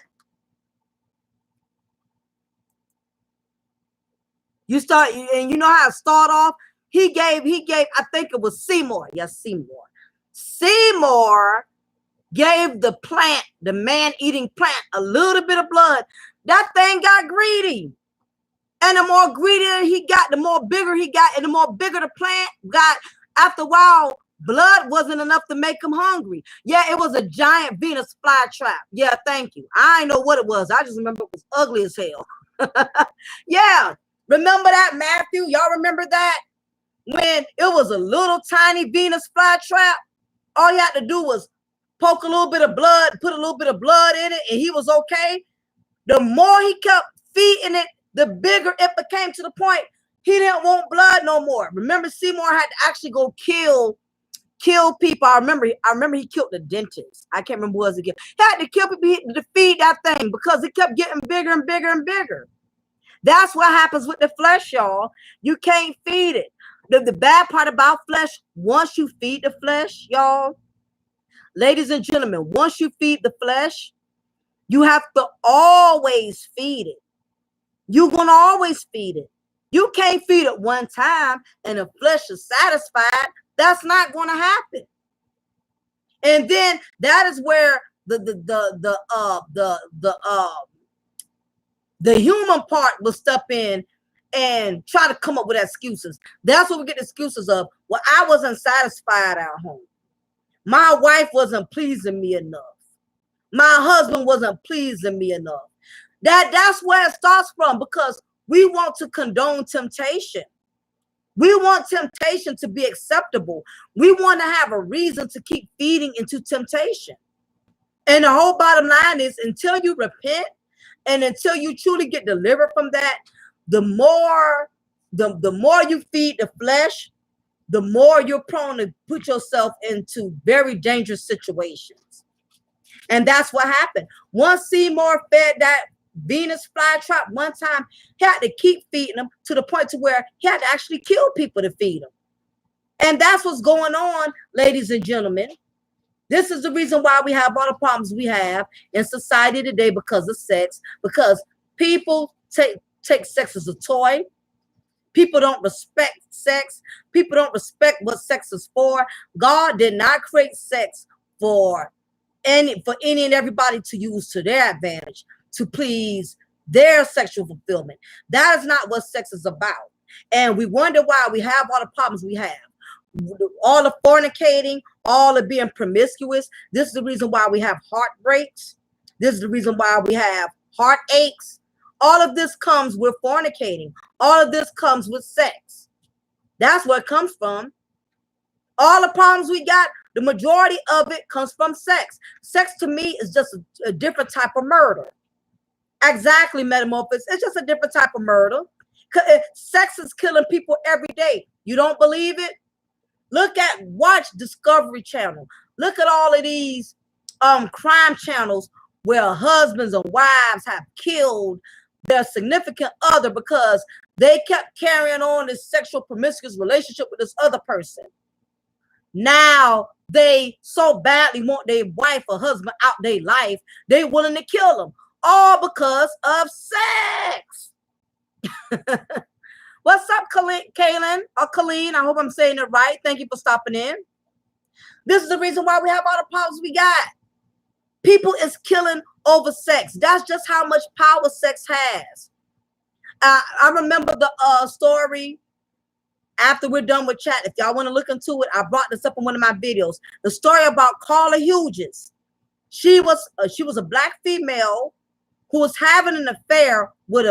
You know how it start off? He gave, I think it was Seymour. Yes, Seymour. Seymour gave the plant, the man-eating plant, a little bit of blood. That thing got greedy. And the more greedier he got, the more bigger he got, and the more bigger the plant got. After a while, blood wasn't enough to make him hungry. Yeah, it was a giant Venus flytrap. Yeah, thank you. I didn't know what it was. I just remember it was ugly as hell. Yeah. Remember that, Matthew? Y'all remember that? When it was a little tiny Venus flytrap, all you had to do was poke a little bit of blood, put a little bit of blood in it, and he was okay. The more he kept feeding it, the bigger it became, to the point he didn't want blood no more. Remember, Seymour had to actually go kill people. I remember he killed the dentist. I can't remember who it was again. He had to kill people to feed that thing because it kept getting bigger and bigger and bigger. That's what happens with the flesh, y'all. You can't feed it. The bad part about flesh, once you feed the flesh, y'all, ladies and gentlemen, once you feed the flesh, you have to always feed it. You're going to always feed it. You can't feed it one time and the flesh is satisfied. That's not going to happen. And then that is where the human part will step in and try to come up with excuses. That's what we get excuses of. Well, I wasn't satisfied at home. My wife wasn't pleasing me enough. My husband wasn't pleasing me enough. That's where it starts from, because we want to condone temptation. We want temptation to be acceptable. We want to have a reason to keep feeding into temptation. And the whole bottom line is, until you repent and until you truly get delivered from that, the more you feed the flesh, the more you're prone to put yourself into very dangerous situations. And that's what happened. Once Seymour fed that Venus flytrap one time, he had to keep feeding them to the point to where he had to actually kill people to feed them. And that's what's going on, ladies and gentlemen. This is the reason why we have all the problems we have in society today, because of sex, because people take sex as a toy. People don't respect sex. People don't respect what sex is for. God did not create sex for any and everybody to use to their advantage, to please their sexual fulfillment. That is not what sex is about. And we wonder why we have all the problems we have. All the fornicating, all of being promiscuous. This is the reason why we have heartbreaks. This is the reason why we have heartaches. All of this comes with fornicating. All of this comes with sex. That's where it comes from. All the problems we got, the majority of it comes from sex. Sex to me is just a different type of murder. Exactly, Metamorphosis. It's just a different type of murder. Sex is killing people every day. You don't believe it? Watch Discovery Channel. Look at all of these crime channels where husbands and wives have killed their significant other because they kept carrying on this sexual promiscuous relationship with this other person. Now they so badly want their wife or husband out their life, they willing to kill them, all because of sex. What's up, Kaylin or Colleen? I hope I'm saying it right. Thank you for stopping in. This is the reason why we have all the problems we got. People is killing over sex. That's just how much power sex has. I remember the story after we're done with chat. If y'all want to look into it, I brought this up in one of my videos. The story about Carla Hughes. She was a black female who was having an affair with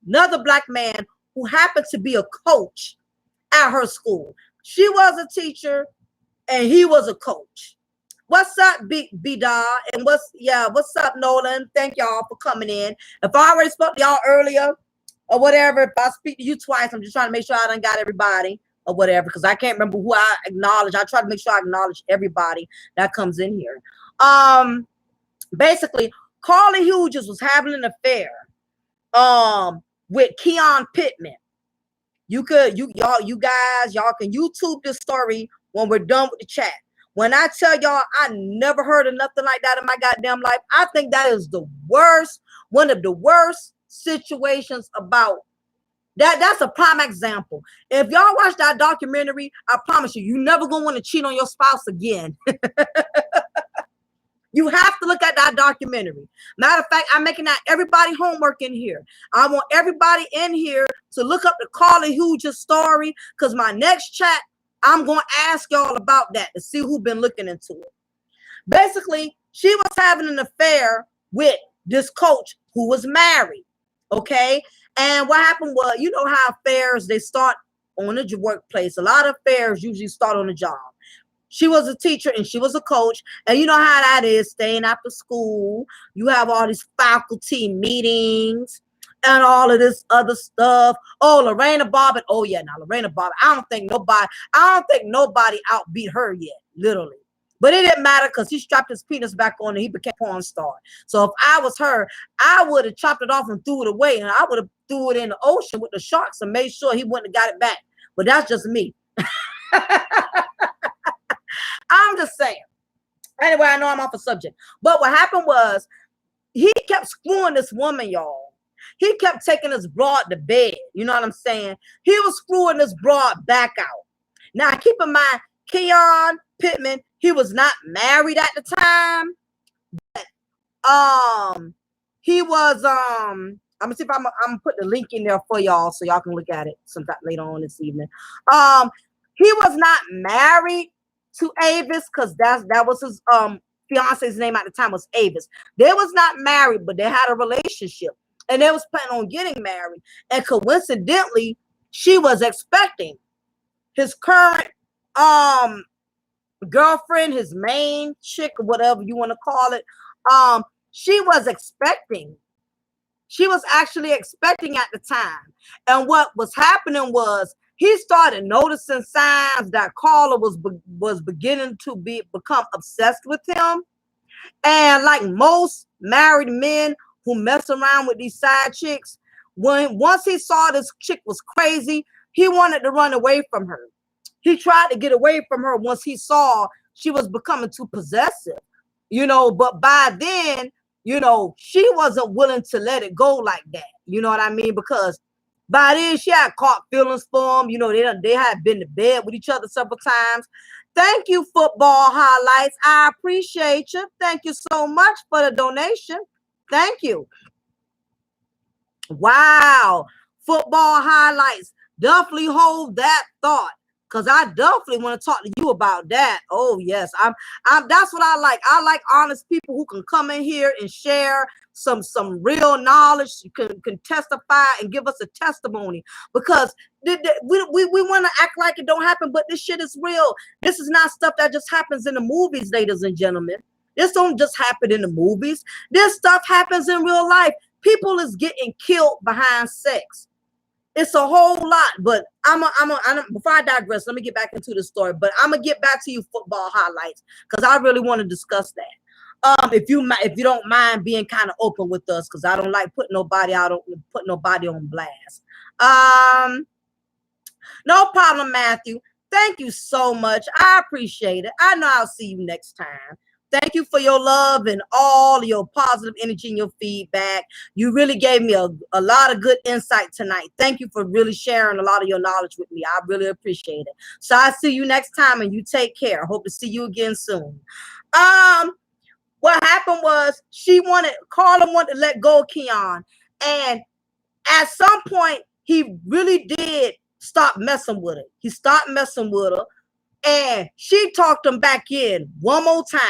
another black man who happened to be a coach at her school. She was a teacher and he was a coach. What's up, B-Daw? And what's up, Nolan? Thank y'all for coming in. If I already spoke to y'all earlier or whatever, if I speak to you twice, I'm just trying to make sure I done got everybody or whatever, because I can't remember who I acknowledge. I try to make sure I acknowledge everybody that comes in here. Basically, Carla Hughes was having an affair with Keon Pittman. You guys can YouTube this story when we're done with the chat. When I tell y'all, I never heard of nothing like that in my goddamn life. I think that is the worst, one of the worst situations about that. That's a prime example. If y'all watch that documentary, I promise you, you're never gonna want to cheat on your spouse again. You have to look at that documentary. Matter of fact, I'm making that everybody homework in here. I want everybody in here to look up the Carla Hughes story, because my next chat, I'm going to ask y'all about that to see who's been looking into it. Basically, she was having an affair with this coach who was married. Okay. And what happened was, you know how affairs, they start on the workplace. A lot of affairs usually start on the job. She was a teacher and she was a coach. And you know how that is, staying after school. You have all these faculty meetings and all of this other stuff. Oh, Lorena Bobbitt. Oh, yeah. Now, Lorena Bobbitt. I don't think nobody outbeat her yet, literally. But it didn't matter because he strapped his penis back on and he became a porn star. So if I was her, I would have chopped it off and threw it away, and I would have threw it in the ocean with the sharks and made sure he wouldn't have got it back. But that's just me. I'm just saying. Anyway, I know I'm off a subject. But what happened was he kept screwing this woman, y'all. He kept taking this broad to bed. You know what I'm saying? He was screwing this broad back out. Now, keep in mind, Keon Pittman, he was not married at the time. He was I'm gonna see if I'm gonna put the link in there for y'all so y'all can look at it sometime later on this evening. He was not married to Avis because that was his fiance's name at the time was Avis. They was not married, but they had a relationship and they was planning on getting married. And coincidentally, she was expecting his current girlfriend, his main chick, or whatever you want to call it. She was expecting. She was actually expecting at the time. And what was happening was he started noticing signs that Carla was beginning to become obsessed with him. And like most married men who mess around with these side chicks, once he saw this chick was crazy, he wanted to run away from her. He tried to get away from her once he saw she was becoming too possessive, but by then, she wasn't willing to let it go like that. You know what I mean? Because by then she had caught feelings for him. They had been to bed with each other several times. Thank you, Football Highlights. I appreciate you. Thank you so much for the donation. Thank you. Wow. Football Highlights. Definitely hold that thought. Because I definitely want to talk to you about that. Oh, yes. I'm that's what I like. I like honest people who can come in here and share some real knowledge, can testify and give us a testimony. Because we want to act like it don't happen, but this shit is real. This is not stuff that just happens in the movies, ladies and gentlemen. This don't just happen in the movies. This stuff happens in real life. People is getting killed behind sex. It's a whole lot, but before I digress, let me get back into the story. But I'm gonna get back to you, Football Highlights, because I really want to discuss that. If you don't mind being kind of open with us, because I don't like putting nobody on blast. No problem, Matthew. Thank you so much. I appreciate it. I know I'll see you next time. Thank you for your love and all your positive energy and your feedback. You really gave me a lot of good insight tonight. Thank you for really sharing a lot of your knowledge with me. I really appreciate it. So I'll see you next time, and you take care. Hope to see you again soon. What happened was Carla wanted to let go of Keon. And at some point, he really did stop messing with her. He stopped messing with her. And she talked him back in one more time.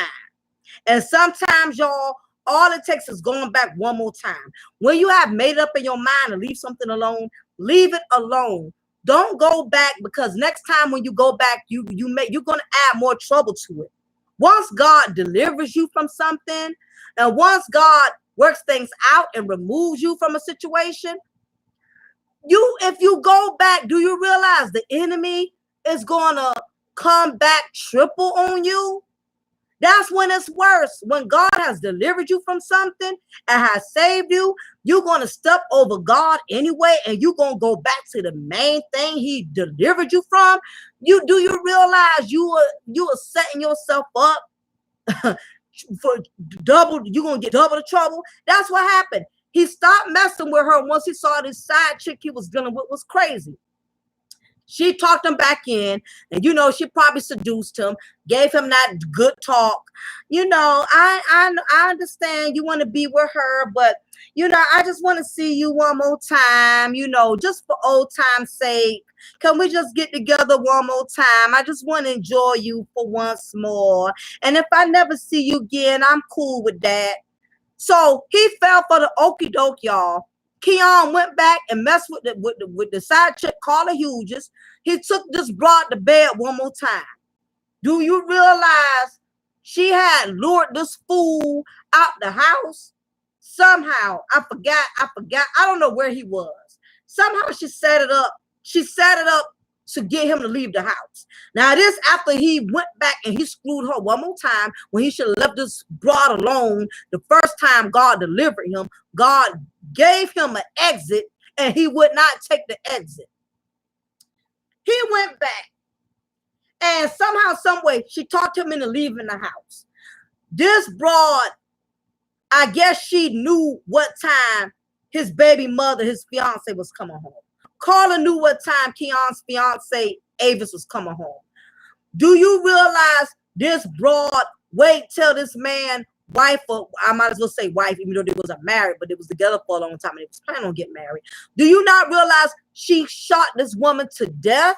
And sometimes, y'all, all it takes is going back one more time. When you have made up in your mind to leave something alone, leave it alone. Don't go back, because next time when you go back, you're going to add more trouble to it. Once God delivers you from something, and once God works things out and removes you from a situation, if you go back, do you realize the enemy is going to come back triple on you? That's when it's worse. When God has delivered you from something and has saved you, you're going to step over God anyway, and you're going to go back to the main thing he delivered you from. Do you realize you are setting yourself up for double? You're going to get double the trouble. That's what happened. He stopped messing with her once he saw this side chick he was dealing with was crazy. She talked him back in, and she probably seduced him, gave him that good talk. I understand you want to be with her, but I just want to see you one more time, just for old time's sake. Can we just get together one more time? I just want to enjoy you for once more. And if I never see you again, I'm cool with that. So he fell for the okie doke, y'all. Keon went back and messed with the side chick, Carla Hughes. He took this broad to bed one more time. Do you realize she had lured this fool out the house? Somehow, I forgot. I don't know where he was. Somehow she set it up. She set it up to get him to leave the house. Now, this after he went back and he screwed her one more time when he should have left this broad alone. The first time God delivered him, God gave him an exit and he would not take the exit. He went back and somehow, some way, she talked him into leaving the house. This broad, I guess she knew what time his baby mother, his fiance, was coming home. Carla knew what time Keon's fiance, Avis, was coming home. Do you realize this broad wait till this man, wife, or I might as well say wife, even though they wasn't married, but they was together for a long time and they was planning on getting married. Do you not realize she shot this woman to death,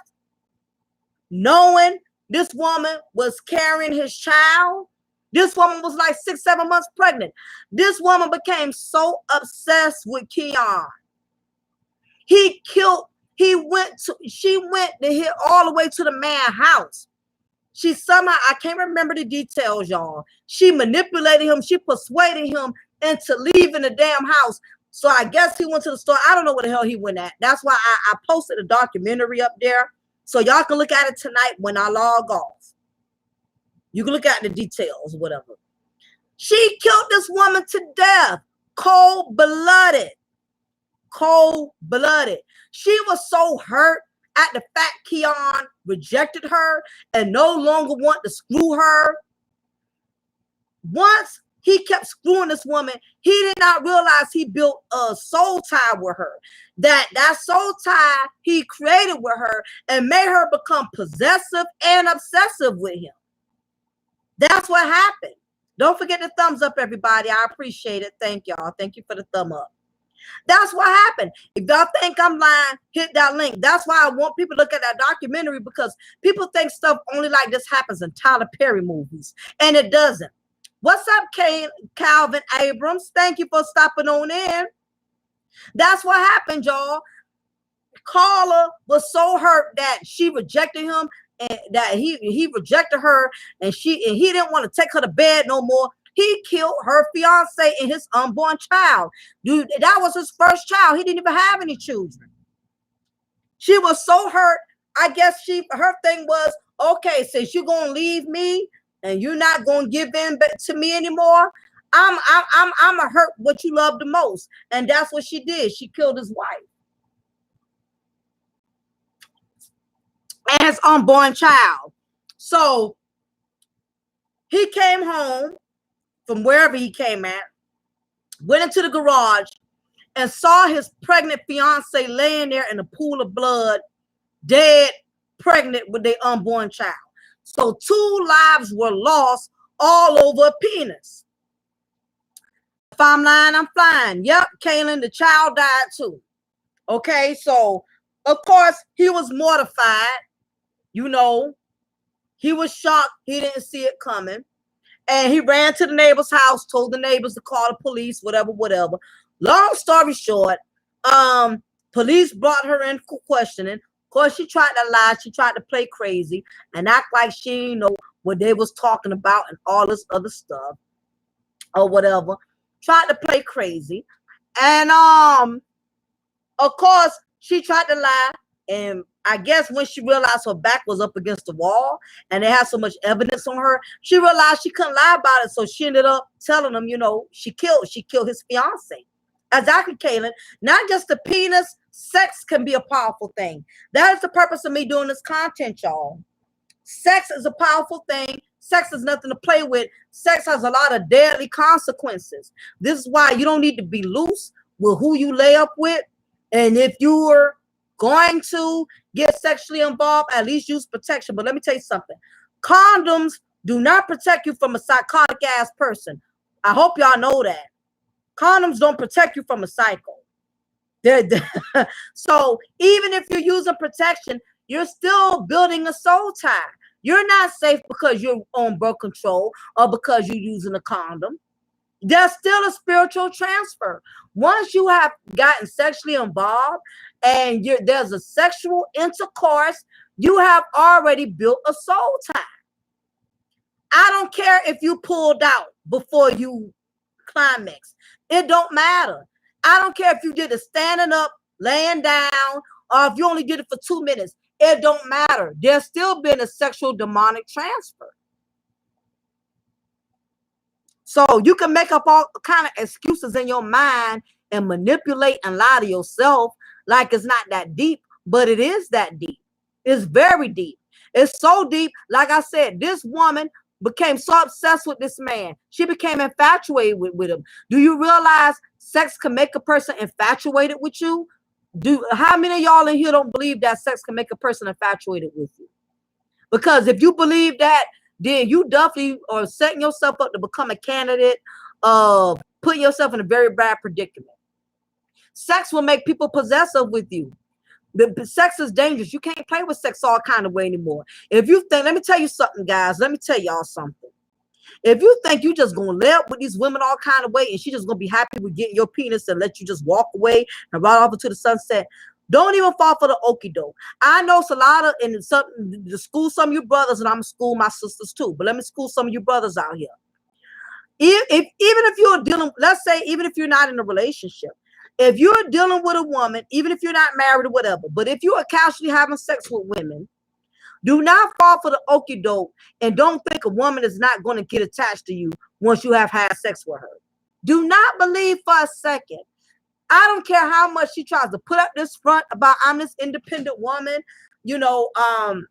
knowing this woman was carrying his child? This woman was like 6-7 months pregnant. This woman became so obsessed with Keon. She went to hit all the way to the man's house. She somehow, I can't remember the details, y'all. She manipulated him. She persuaded him into leaving the damn house. So I guess he went to the store. I don't know where the hell he went at. That's why I posted a documentary up there. So y'all can look at it tonight when I log off. You can look at the details, whatever. She killed this woman to death. Cold-blooded. Cold-blooded. She was so hurt at the fact Keon rejected her and no longer want to screw her. Once he kept screwing this woman, he did not realize he built a soul tie with her. That soul tie he created with her and made her become possessive and obsessive with him. That's what happened. Don't forget the thumbs up, everybody. I appreciate it. Thank y'all. Thank you for the thumb up. That's what happened. If y'all think I'm lying, hit that link. That's why I want people to look at that documentary, because people think stuff only like this happens in Tyler Perry movies, and it doesn't. What's up, Calvin Abrams? Thank you for stopping on in. That's what happened, y'all. Carla was so hurt that she rejected him, and that he rejected her, and he didn't want to take her to bed no more. He killed her fiance and his unborn child. Dude, that was his first child. He didn't even have any children. She was so hurt. I guess her thing was, okay, since you're gonna leave me and you're not gonna give in to me anymore, I'm gonna hurt what you love the most. And that's what she did. She killed his wife and his unborn child. So he came home from wherever he came at, went into the garage and saw his pregnant fiance laying there in a pool of blood, dead, pregnant with their unborn child. So 2 lives were lost all over a penis. If I'm lying, I'm flying. Yep, Kaylin, the child died too. Okay, so of course he was mortified. You know, he was shocked. He didn't see it coming. And he ran to the neighbor's house, told the neighbors to call the police, whatever. Long story short, police brought her in for questioning. Of course, she tried to lie. She tried to play crazy and act like she didn't know what they was talking about and all this other stuff or whatever. Tried to play crazy. And of course, she tried to lie. And I guess when she realized her back was up against the wall and they had so much evidence on her, she realized she couldn't lie about it. So she ended up telling them, you know, she killed his fiance. Exactly, Kaylin. Not just the penis, sex can be a powerful thing. That is the purpose of me doing this content, y'all. Sex is a powerful thing. Sex is nothing to play with. Sex has a lot of deadly consequences. This is why you don't need to be loose with who you lay up with. And if you're going to get sexually involved, at least use protection. But let me tell you something. Condoms do not protect you from a psychotic ass person. I hope y'all know that. Condoms don't protect you from a psycho. So even if you're using protection, you're still building a soul tie. You're not safe because you're on birth control or because you're using a condom. There's still a spiritual transfer. Once you have gotten sexually involved and there's a sexual intercourse, you have already built a soul tie. I don't care if you pulled out before you climax. It don't matter. I don't care if you did it standing up, laying down, or if you only did it for 2 minutes. it don't matter. There's still been a sexual demonic transfer. So you can make up all kind of excuses in your mind and manipulate and lie to yourself like it's not that deep, but it is that deep. It's very deep. It's so deep. Like I said, this woman became so obsessed with this man. She became infatuated with him. Do you realize sex can make a person infatuated with you? How many of y'all in here don't believe that sex can make a person infatuated with you? Because if you believe that, then you definitely are setting yourself up to become a candidate of putting yourself in a very bad predicament. Sex will make people possessive with you. The sex is dangerous. You can't play with sex all kind of way anymore. If you think, let me tell you something, guys. Let me tell y'all something. If you think you just gonna lay up with these women all kind of way and she just gonna be happy with getting your penis and let you just walk away and ride off into the sunset, don't even fall for the okie doke. I know it's a lot of in some the school some of you brothers, and I'm school my sisters too. But let me school some of you brothers out here. Even if you're dealing, let's say, even if you're not in a relationship, if you're dealing with a woman, even if you're not married or whatever, but if you are casually having sex with women, do not fall for the okie doke and don't think a woman is not going to get attached to you once you have had sex with her. Do not believe for a second. I don't care how much she tries to put up this front about I'm this independent woman, you know, I'm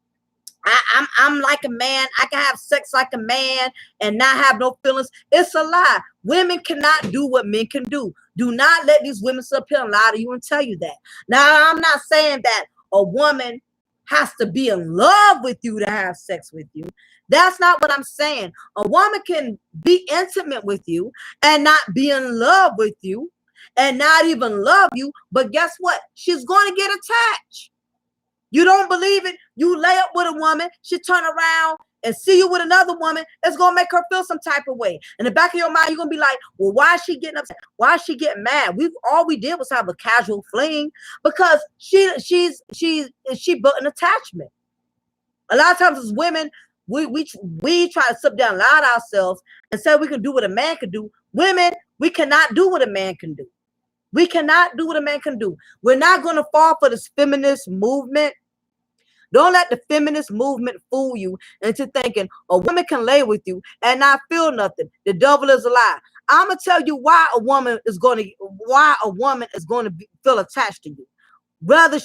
like a man. I can have sex like a man and not have no feelings. It's a lie. Women cannot do what men can do. Do not let these women sit up here and lie to you and tell you that. Now, I'm not saying that a woman has to be in love with you to have sex with you. That's not what I'm saying. A woman can be intimate with you and not be in love with you and not even love you. But guess what? She's going to get attached. You don't believe it? You lay up with a woman, she turn around and see you with another woman, it's going to make her feel some type of way. In the back of your mind, you're going to be like, well, why is she getting upset? Why is she getting mad? All we did was have a casual fling because she built an attachment. A lot of times as women, we try to sit down and lie to ourselves and say we can do what a man can do. Women, we cannot do what a man can do. We cannot do what a man can do. We're not going to fall for this feminist movement. Don't let the feminist movement fool you into thinking a woman can lay with you and not feel nothing. The devil is a lie. I'm gonna tell you why a woman is going to feel attached to you. Whether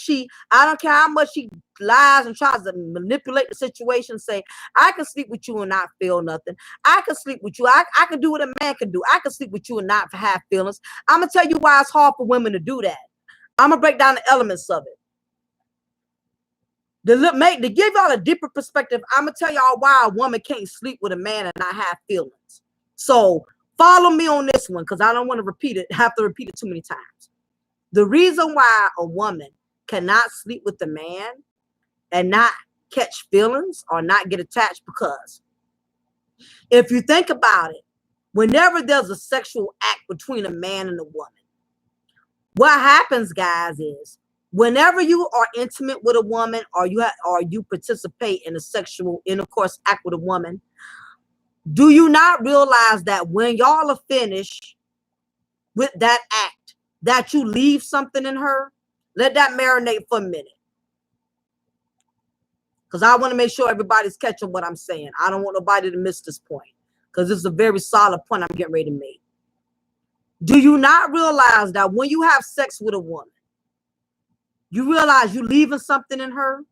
I don't care how much she lies and tries to manipulate the situation, say, I can sleep with you and not feel nothing. I can sleep with you. I can do what a man can do. I can sleep with you and not have feelings. I'm gonna tell you why it's hard for women to do that. I'm gonna break down the elements of it. To give y'all a deeper perspective, I'm gonna tell y'all why a woman can't sleep with a man and not have feelings. So follow me on this one because I don't want to have to repeat it too many times. The reason why a woman cannot sleep with a man and not catch feelings or not get attached, because if you think about it, whenever there's a sexual act between a man and a woman, what happens, guys, is whenever you are intimate with a woman or you participate in a sexual intercourse act with a woman, do you not realize that when y'all are finished with that act, that you leave something in her? Let that marinate for a minute. Because I want to make sure everybody's catching what I'm saying. I don't want nobody to miss this point because this is a very solid point I'm getting ready to make. Do you not realize that when you have sex with a woman, you realize you're leaving something in her?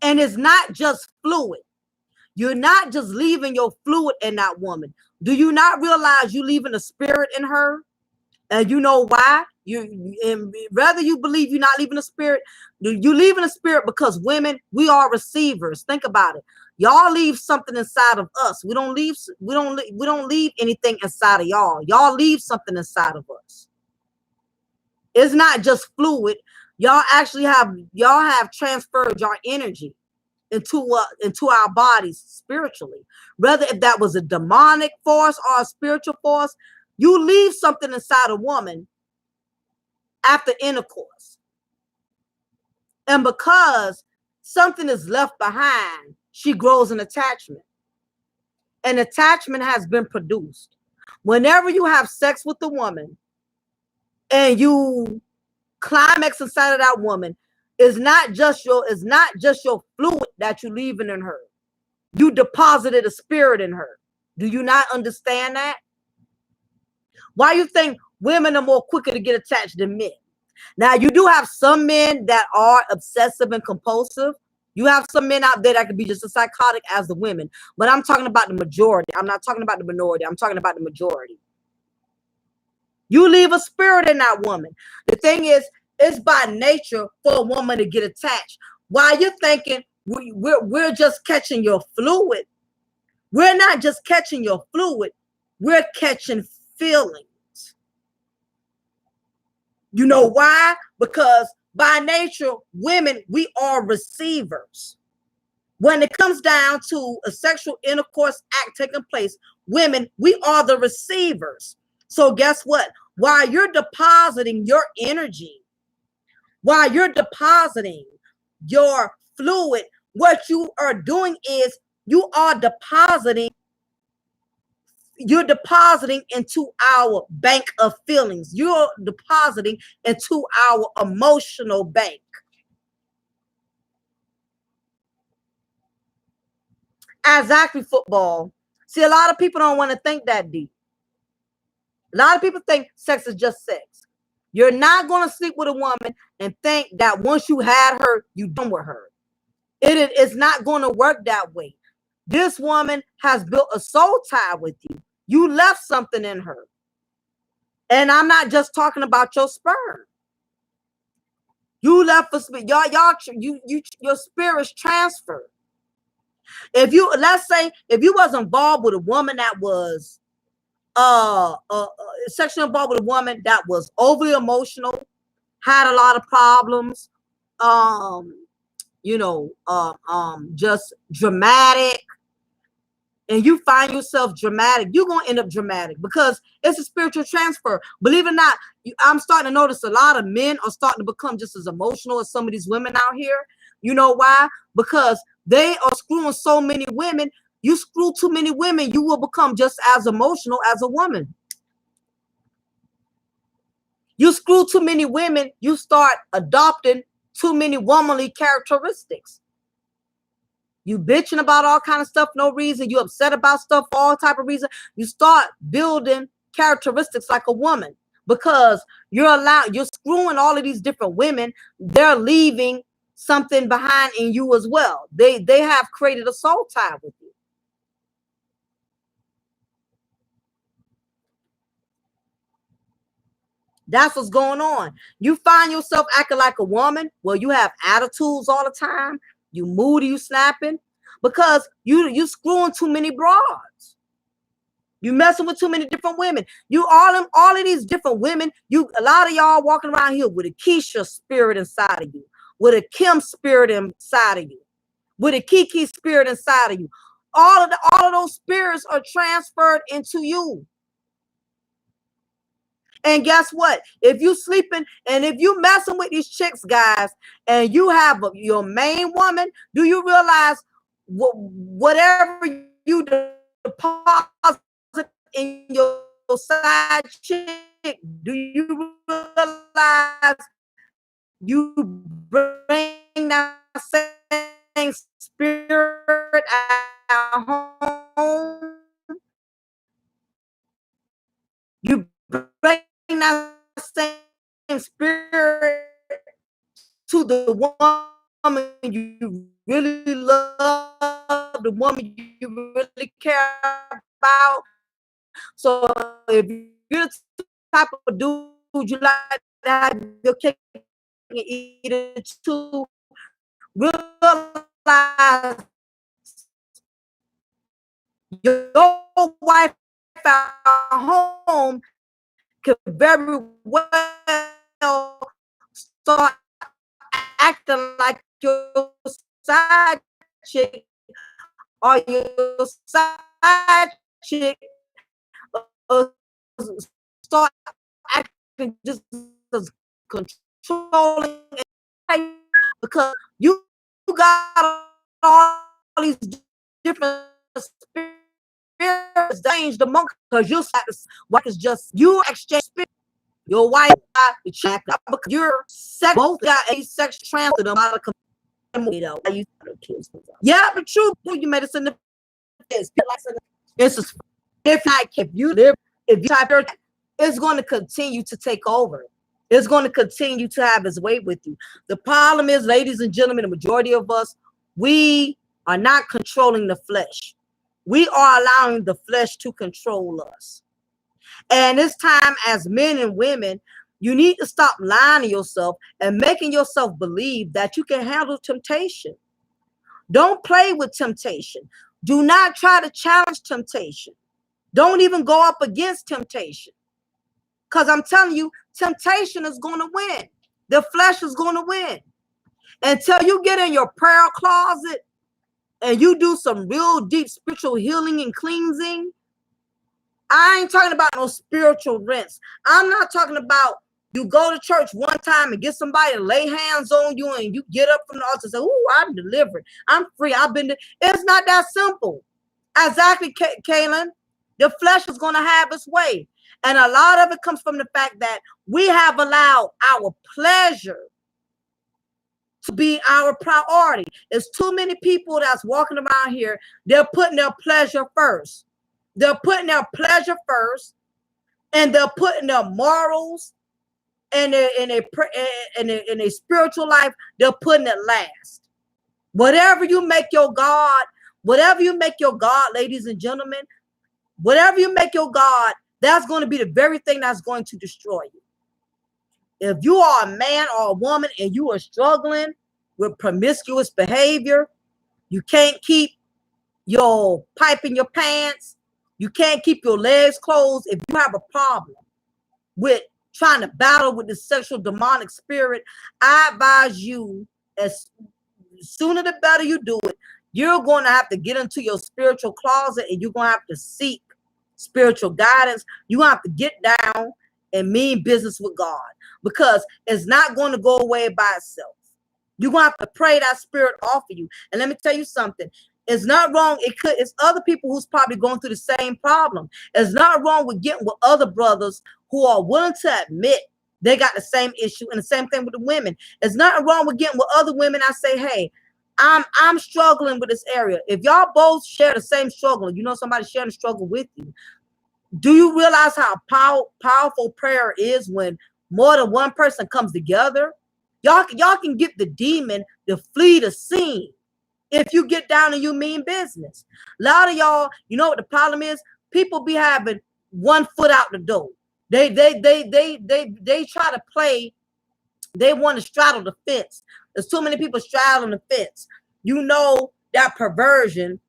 And it's not just fluid. You're not just leaving your fluid in that woman. Do you not realize you're leaving a spirit in her? And you know why? Whether you believe you're not leaving a spirit, you leaving a spirit because women, we are receivers. Think about it. Y'all leave something inside of us. We don't leave anything inside of y'all. Y'all leave something inside of us. It's not just fluid. Y'all have transferred your energy into our bodies spiritually. Whether if that was a demonic force or a spiritual force, you leave something inside a woman after intercourse. And because something is left behind, she grows an attachment. An attachment has been produced. Whenever you have sex with a woman, and you climax inside of that woman, it's not just your fluid that you leaving in her. You deposited a spirit in her. Do you not understand that? Why you think women are more quicker to get attached than men? Now, you do have some men that are obsessive and compulsive. You have some men out there that could be just as psychotic as the women. But I'm talking about the majority. I'm not talking about the minority. I'm talking about the majority. You leave a spirit in that woman. The thing is, it's by nature for a woman to get attached. Why you thinking we're just catching your fluid? We're not just catching your fluid. We're catching feelings. You know why? Because by nature, women, we are receivers. When it comes down to a sexual intercourse act taking place, women, we are the receivers. So guess what? While you're depositing your energy, while you're depositing your fluid, what you are doing is you're depositing into our bank of feelings. You're depositing into our emotional bank. Exactly, football. See, a lot of people don't want to think that deep. A lot of people think sex is just sex. You're not going to sleep with a woman and think that once you had her, you done with her. It is not going to work that way. This woman has built a soul tie with you. You left something in her. And I'm not just talking about your sperm. You left for your spirit's transferred. Let's say if you was involved with a woman that was sexually involved with a woman that was overly emotional, had a lot of problems, just dramatic, and you find yourself dramatic, you're going to end up dramatic because it's a spiritual transfer. Believe it or not, I'm starting to notice a lot of men are starting to become just as emotional as some of these women out here. You know why? Because they are screwing so many women. You screw too many women, you will become just as emotional as a woman. You screw too many women, you start adopting too many womanly characteristics. You bitching about all kind of stuff, no reason. You upset about stuff for all type of reason. You start building characteristics like a woman because you're screwing all of these different women. They're leaving something behind in you as well. They have created a soul tie with you. That's what's going on. You find yourself acting like a woman. Well, you have attitudes all the time. You moody, you snapping because you screwing too many broads. You messing with too many different women. You all of these different women. A lot of y'all walking around here with a Keisha spirit inside of you, with a Kim spirit inside of you, with a Kiki spirit inside of you. All of those spirits are transferred into you. And guess what? If you sleeping and if you messing with these chicks, guys, and you have your main woman, do you realize whatever you deposit in your side chick, do you realize you bring that same spirit at home? You bring that same spirit to the woman you really love, the woman you really care about. So if you're the type of dude you like to have your cake and eat it too, realize your wife at home could very well start acting like your side chick, or your side chick start acting just as controlling, because you got all these different spirits change the monk because you what is just you exchange spirit. Your wife got the check because you're sex. Both got a sex transfer them out of community. Yeah, but true. You made us in the face. It's a, if you live, if you type your, it's going to continue to take over. It's going to continue to have its way with you. The problem is, ladies and gentlemen, the majority of us, we are not controlling the flesh. We are allowing the flesh to control us. And it's time as men and women, you need to stop lying to yourself and making yourself believe that you can handle temptation. Don't play with temptation. Do not try to challenge temptation. Don't even go up against temptation. Because I'm telling you, temptation is going to win. The flesh is going to win. Until you get in your prayer closet and you do some real deep spiritual healing and cleansing, I ain't talking about no spiritual rinse. I'm not talking about you go to church one time and get somebody to lay hands on you and you get up from the altar and say, "Ooh, I'm delivered. I'm free. I've been." It's not that simple. Exactly, Kaylin. The flesh is going to have its way. And a lot of it comes from the fact that we have allowed our pleasure to be our priority. There's too many people that's walking around here. They're putting their pleasure first. They're putting their pleasure first, and they're putting their morals and their spiritual life, they're putting it last. Whatever you make your God, ladies and gentlemen, whatever you make your God, that's going to be the very thing that's going to destroy you. If you are a man or a woman and you are struggling with promiscuous behavior, you can't keep your pipe in your pants, you can't keep your legs closed. If you have a problem with trying to battle with the sexual demonic spirit, I advise you, as sooner the better you do it. You're going to have to get into your spiritual closet and you're going to have to seek spiritual guidance. You have to get down and mean business with God, because it's not going to go away by itself. You're going to have to pray that spirit off of you. And let me tell you something. It's not wrong. It's other people who's probably going through the same problem. It's not wrong with getting with other brothers who are willing to admit they got the same issue, and the same thing with the women. It's not wrong with getting with other women. I say, hey, I'm struggling with this area. If y'all both share the same struggle, you know somebody sharing the struggle with you, do you realize how powerful prayer is when more than one person comes together? Y'all can get the demon to flee the scene if you get down and you mean business. A lot of y'all, you know what the problem is? People be having one foot out the door. They try to play. They want to straddle the fence. There's too many people straddling the fence. You know that perversion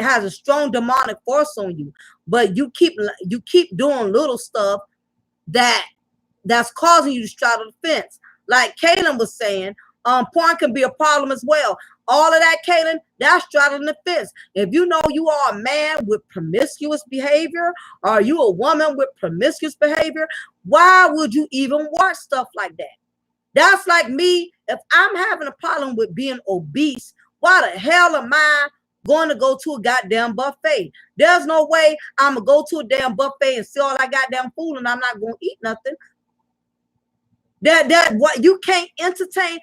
has a strong demonic force on you, but you keep doing little stuff that's causing you to straddle the fence. Like Kaylin was saying, porn can be a problem as well. All of that, Kaylin, that's straddling the fence. If you know you are a man with promiscuous behavior, or you a woman with promiscuous behavior, why would you even watch stuff like that? That's like me. If I'm having a problem with being obese, why the hell am I going to go to a goddamn buffet? There's no way I'm going to go to a damn buffet and see all that goddamn food and I'm not going to eat nothing. That what you can't entertain.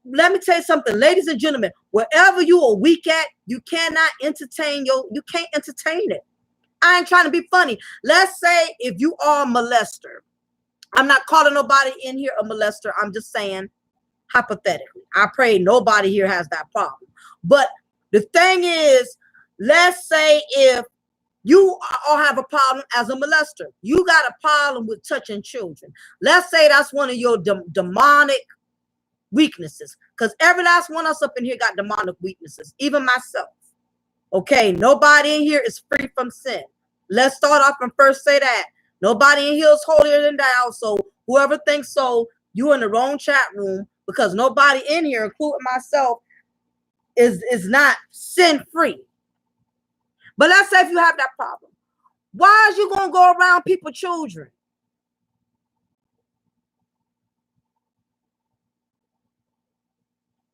Let me tell you something, ladies and gentlemen, wherever you are weak at, you cannot entertain you can't entertain it. I ain't trying to be funny. Let's say if you are a molester. I'm not calling nobody in here a molester. I'm just saying hypothetically. I pray nobody here has that problem. But the thing is, let's say if you all have a problem as a molester, you got a problem with touching children. Let's say that's one of your demonic weaknesses, because every last one of us up in here got demonic weaknesses, even myself. Okay, nobody in here is free from sin. Let's start off and first say that. Nobody in here is holier than thou. So whoever thinks so, you in the wrong chat room, because nobody in here, including myself, is not sin free. But let's say if you have that problem, why is you gonna go around people's children?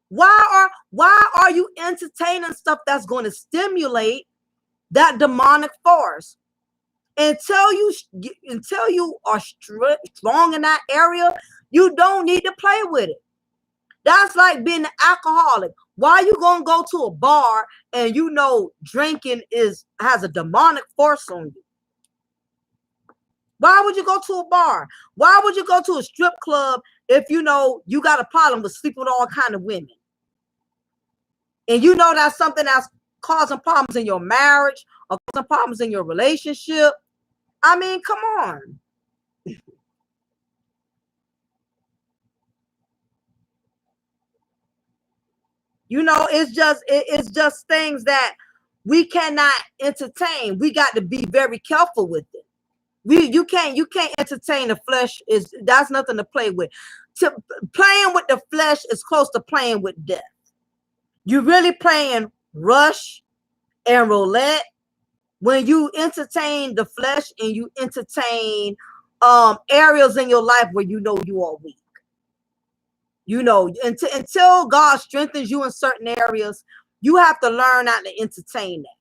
Why are you entertaining stuff that's going to stimulate that demonic force? until you are strong in that area, you don't need to play with it. That's like being an alcoholic. Why are you gonna go to a bar and you know drinking has a demonic force on you? Why would you go to a bar? Why would you go to a strip club if you know you got a problem with sleeping with all kind of women? And you know that's something that's causing problems in your marriage or causing problems in your relationship. I mean, come on. You know, it's just things that we cannot entertain. We got to be very careful with it. You can't entertain the flesh. That's nothing to play with. Playing with the flesh is close to playing with death. You're really playing rush and roulette when you entertain the flesh and you entertain areas in your life where you know you are weak. You know, until God strengthens you in certain areas, you have to learn not to entertain that.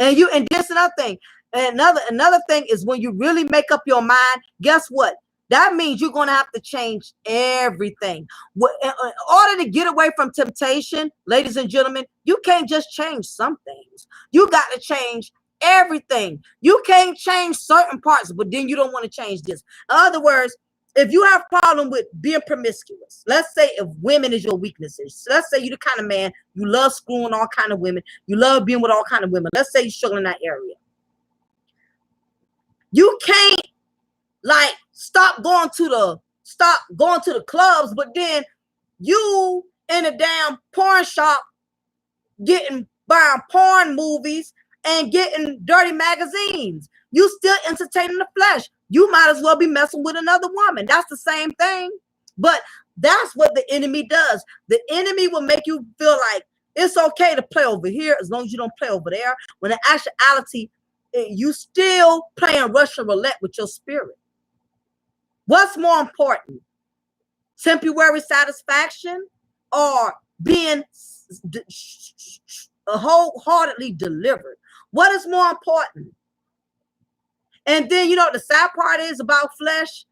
And this another thing. Another thing is when you really make up your mind, guess what? That means you're going to have to change everything. In order to get away from temptation, ladies and gentlemen, you can't just change some things. You got to change everything. You can't change certain parts, but then you don't want to change this. In other words, if you have a problem with being promiscuous, let's say if women is your weaknesses, let's say you're the kind of man, you love screwing all kind of women, you love being with all kind of women. Let's say you're struggling in that area. You can't like stop going to the clubs, but then you in a damn porn shop buying porn movies and getting dirty magazines. You still entertaining the flesh. You might as well be messing with another woman. That's the same thing. But that's what the enemy does. The enemy will make you feel like it's okay to play over here as long as you don't play over there. When in actuality, you still playing Russian roulette with your spirit. What's more important? Temporary satisfaction or being wholeheartedly delivered? What is more important? And then, you know, the sad part is about flesh.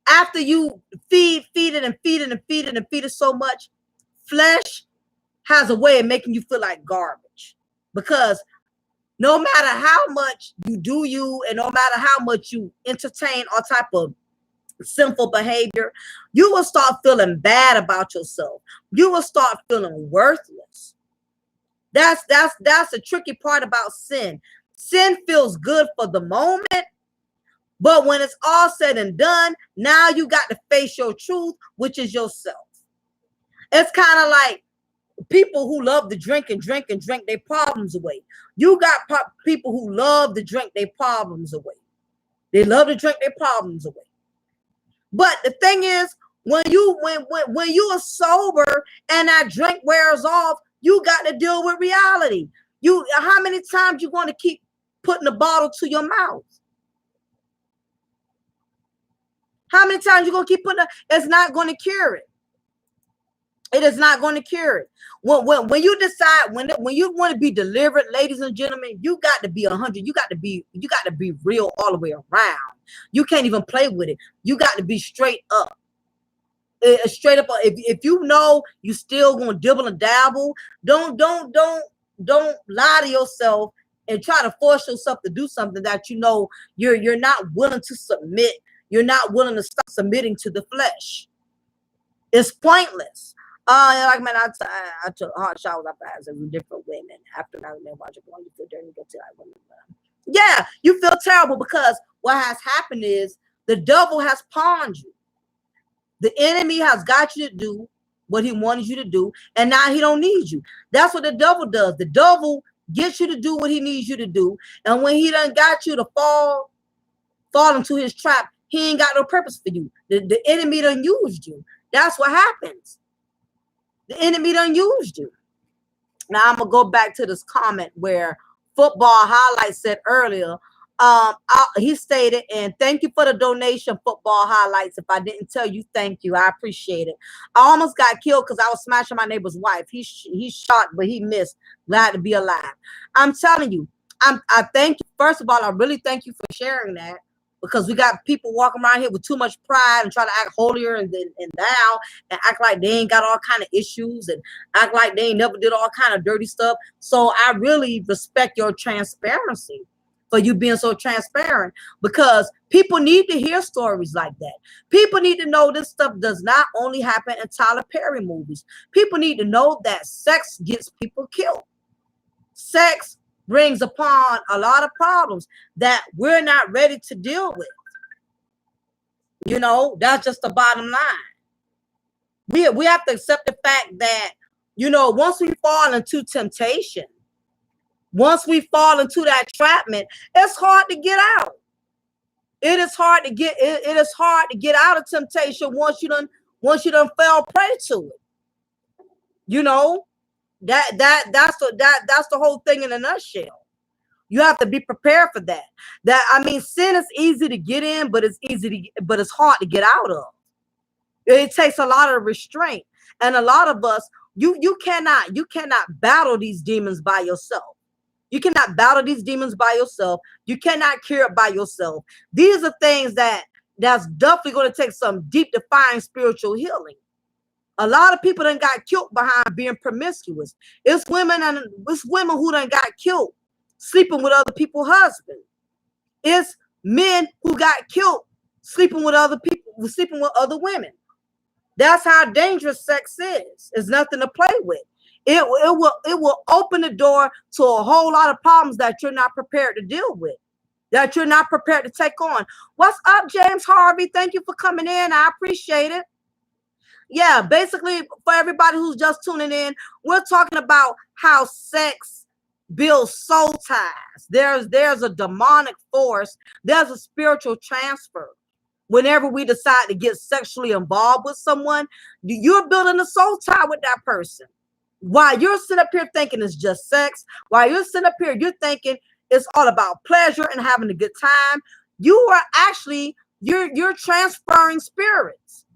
After you feed it so much, flesh has a way of making you feel like garbage. Because no matter how much you do and no matter how much you entertain all type of sinful behavior, you will start feeling bad about yourself. You will start feeling worthless. That's the tricky part about sin. Sin feels good for the moment, but when it's all said and done, now you got to face your truth, which is yourself. It's kind of like people who love to drink their problems away. You got people who love to drink their problems away. They love to drink their problems away. But the thing is, when you are sober and that drink wears off, you got to deal with reality. How many times you want to keep putting the bottle to your mouth? How many times you gonna keep putting it? It's not going to cure it. It is not going to cure it. When you decide when you want to be delivered, ladies and gentlemen, you got to be 100. You got to be real all the way around. You can't even play with it. You got to be straight up. Straight up. If you know you still gonna dibble and dabble, don't lie to yourself and try to force yourself to do something that you know you're not willing to submit. You're not willing to stop submitting to the flesh. It's pointless. Like man, I took hot showers after with different women. After I was watching porn, you feel dirty, you go to like women. Yeah, you feel terrible because what has happened is the devil has pawned you. The enemy has got you to do what he wanted you to do, and now he don't need you. That's what the devil does. The devil gets you to do what he needs you to do, and when he done got you to fall into his trap, he ain't got no purpose for you. The enemy done used you. That's what happens. The enemy done used you. Now I'm gonna go back to this comment where Football Highlights said earlier. He stated, and thank you for the donation, Football Highlights. If I didn't tell you, thank you. I appreciate it. I almost got killed because I was smashing my neighbor's wife. He shot, but he missed. Glad to be alive. I'm telling you, I thank you. First of all, I really thank you for sharing that, because we got people walking around here with too much pride and try to act holier and thou, and act like they ain't got all kind of issues, and act like they ain't never did all kind of dirty stuff. So I really respect your transparency, for you being so transparent, because people need to hear stories like that. People need to know this stuff does not only happen in Tyler Perry movies. People need to know that sex gets people killed. Sex brings upon a lot of problems that we're not ready to deal with. You know, that's just the bottom line. We have to accept the fact that, you know, once we fall into temptation, once we fall into that entrapment, it's hard to get out. It is hard to get it is hard to get out of temptation once you done fell prey to it. You know, that's the whole thing in a nutshell. You have to be prepared for that. I mean, sin is easy to get in, but it's hard to get out of. It takes a lot of restraint, and a lot of us, you cannot battle these demons by yourself. You cannot battle these demons by yourself. You cannot cure it by yourself. These are things that's definitely going to take some deep, defined spiritual healing. A lot of people done got killed behind being promiscuous. It's women who done got killed sleeping with other people's husbands. It's men who got killed sleeping with other people, sleeping with other women. That's how dangerous sex is. It's nothing to play with. It will open the door to a whole lot of problems that you're not prepared to deal with, that you're not prepared to take on. What's up, James Harvey? Thank you for coming in. I appreciate it. Yeah, basically, for everybody who's just tuning in, we're talking about how sex builds soul ties. There's a demonic force. There's a spiritual transfer. Whenever we decide to get sexually involved with someone, you're building a soul tie with that person. While you're sitting up here thinking it's just sex, while you're sitting up here, you're thinking it's all about pleasure and having a good time, you are actually, you're transferring spirits.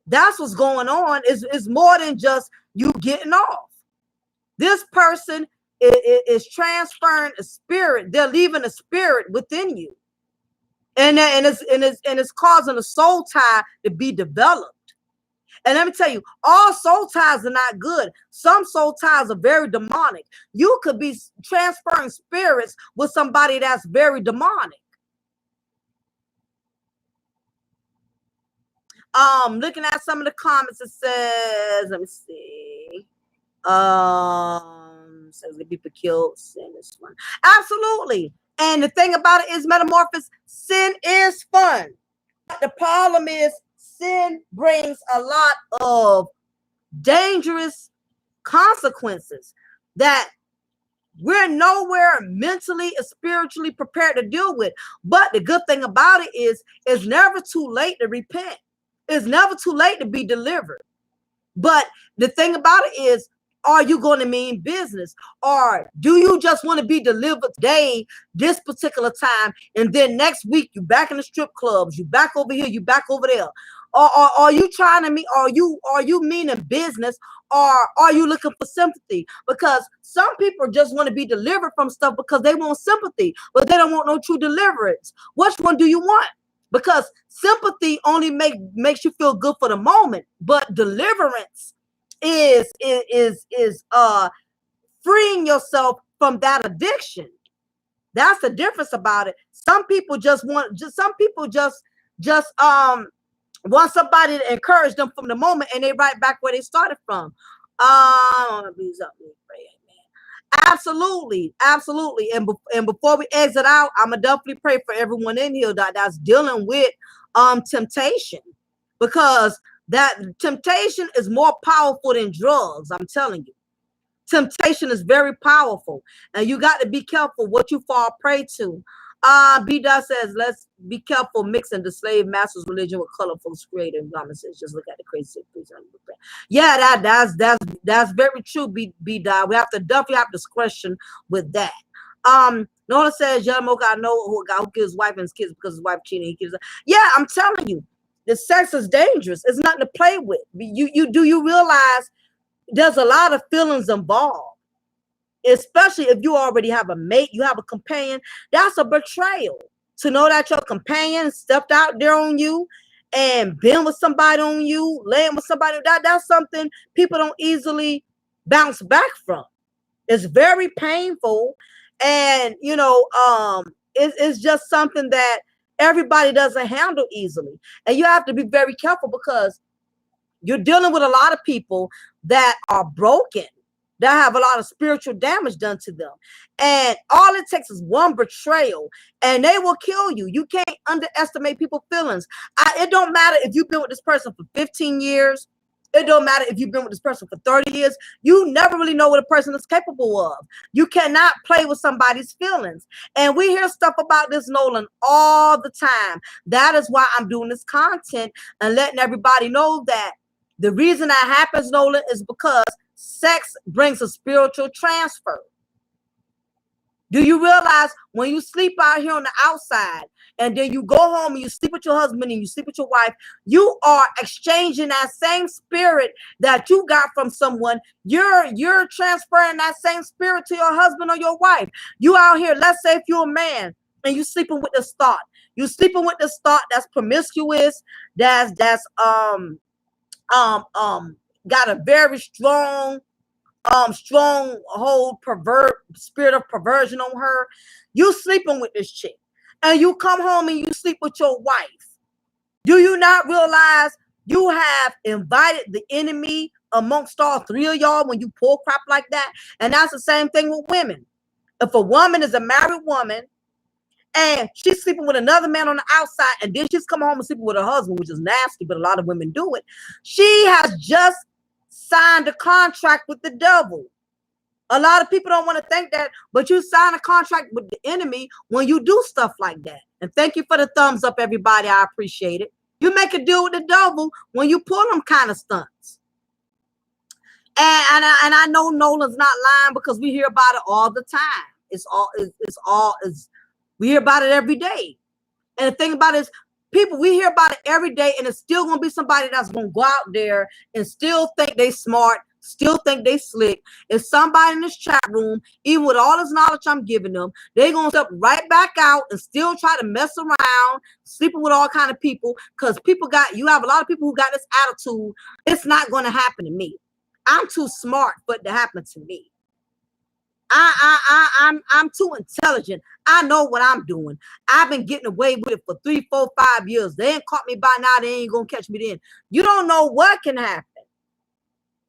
That's what's going on. Is more than just you getting off. This person is transferring a spirit. They're leaving a spirit within you, and it's causing a soul tie to be developed. And let me tell you, all soul ties are not good. Some soul ties are very demonic. You could be transferring spirits with somebody that's very demonic. Looking at some of the comments, it says, let me see. Says the people killed sin is fun. Absolutely. And the thing about it is, metamorphosis, sin is fun. The problem is sin brings a lot of dangerous consequences that we're nowhere mentally or spiritually prepared to deal with. But the good thing about it is, it's never too late to repent. It's never too late to be delivered. But the thing about it is, are you going to mean business? Or do you just want to be delivered today, this particular time, and then next week you back in the strip clubs, you back over here, you back over there? Or are you trying to mean, are you meaning business, or are you looking for sympathy? Because some people just want to be delivered from stuff because they want sympathy, but they don't want no true deliverance. Which one do you want? Because sympathy only makes you feel good for the moment, but deliverance is freeing yourself from that addiction. That's the difference about it. Some people just want somebody to encourage them from the moment, and they right back where they started from. Absolutely. And before we exit out, I'm gonna definitely pray for everyone in here that's dealing with temptation, because that temptation is more powerful than drugs. I'm telling you, temptation is very powerful, and you got to be careful what you fall prey to. B. Dot says, let's be careful mixing the slave master's religion with colorful creative garments. Just look at the crazy. Yeah, that's very true. B. Dot. We definitely have discretion with that. Nona says, Young Mocha, I know who kills his wife and his kids because his wife cheating. Yeah, I'm telling you, the sex is dangerous. It's nothing to play with. You realize there's a lot of feelings involved. especially if you already have a mate, you have a companion. That's a betrayal. To know that your companion stepped out there on you and been with somebody on you, laying with somebody, that's something people don't easily bounce back from. It's very painful. And it's just something that everybody doesn't handle easily. And you have to be very careful, because you're dealing with a lot of people that are broken, that have a lot of spiritual damage done to them. And all it takes is one betrayal and they will kill you. You can't underestimate people's feelings. It don't matter if you've been with this person for 15 years. It don't matter if you've been with this person for 30 years. You never really know what a person is capable of. You cannot play with somebody's feelings. And we hear stuff about this, Nolan, all the time. That is why I'm doing this content and letting everybody know that the reason that happens, Nolan, is because sex brings a spiritual transfer. Do you realize when you sleep out here on the outside and then you go home and you sleep with your husband and you sleep with your wife, you are exchanging that same spirit that you got from someone. You're transferring that same spirit to your husband or your wife. You out here, let's say if you're a man and you sleeping with this thought. You sleeping with this thought that's promiscuous, that's got a very stronghold spirit of perversion on her. You sleeping with this chick and you come home and you sleep with your wife. Do you not realize you have invited the enemy amongst all three of y'all when you pull crap like that? And that's the same thing with women. If a woman is a married woman and she's sleeping with another man on the outside, and then she's coming home and sleeping with her husband, which is nasty, but a lot of women do it. She has just signed a contract with the devil. A lot of people don't want to think that, but you sign a contract with the enemy when you do stuff like that. And thank you for the thumbs up, everybody. I appreciate it. You make a deal with the devil when you pull them kind of stunts. And I know Nolan's not lying, because we hear about it all the time. We hear about it every day. And the thing about it is, people, we hear about it every day, and it's still going to be somebody that's going to go out there and still think they smart, still think they slick. If somebody in this chat room, even with all this knowledge I'm giving them, they're going to step right back out and still try to mess around, sleeping with all kind of people, because you have a lot of people who got this attitude. It's not going to happen to me. I'm too smart for it to happen to me. I'm too intelligent. I know what I'm doing. I've been getting away with it for 3, 4, 5 years. They ain't caught me by now. They ain't gonna catch me then. You don't know what can happen.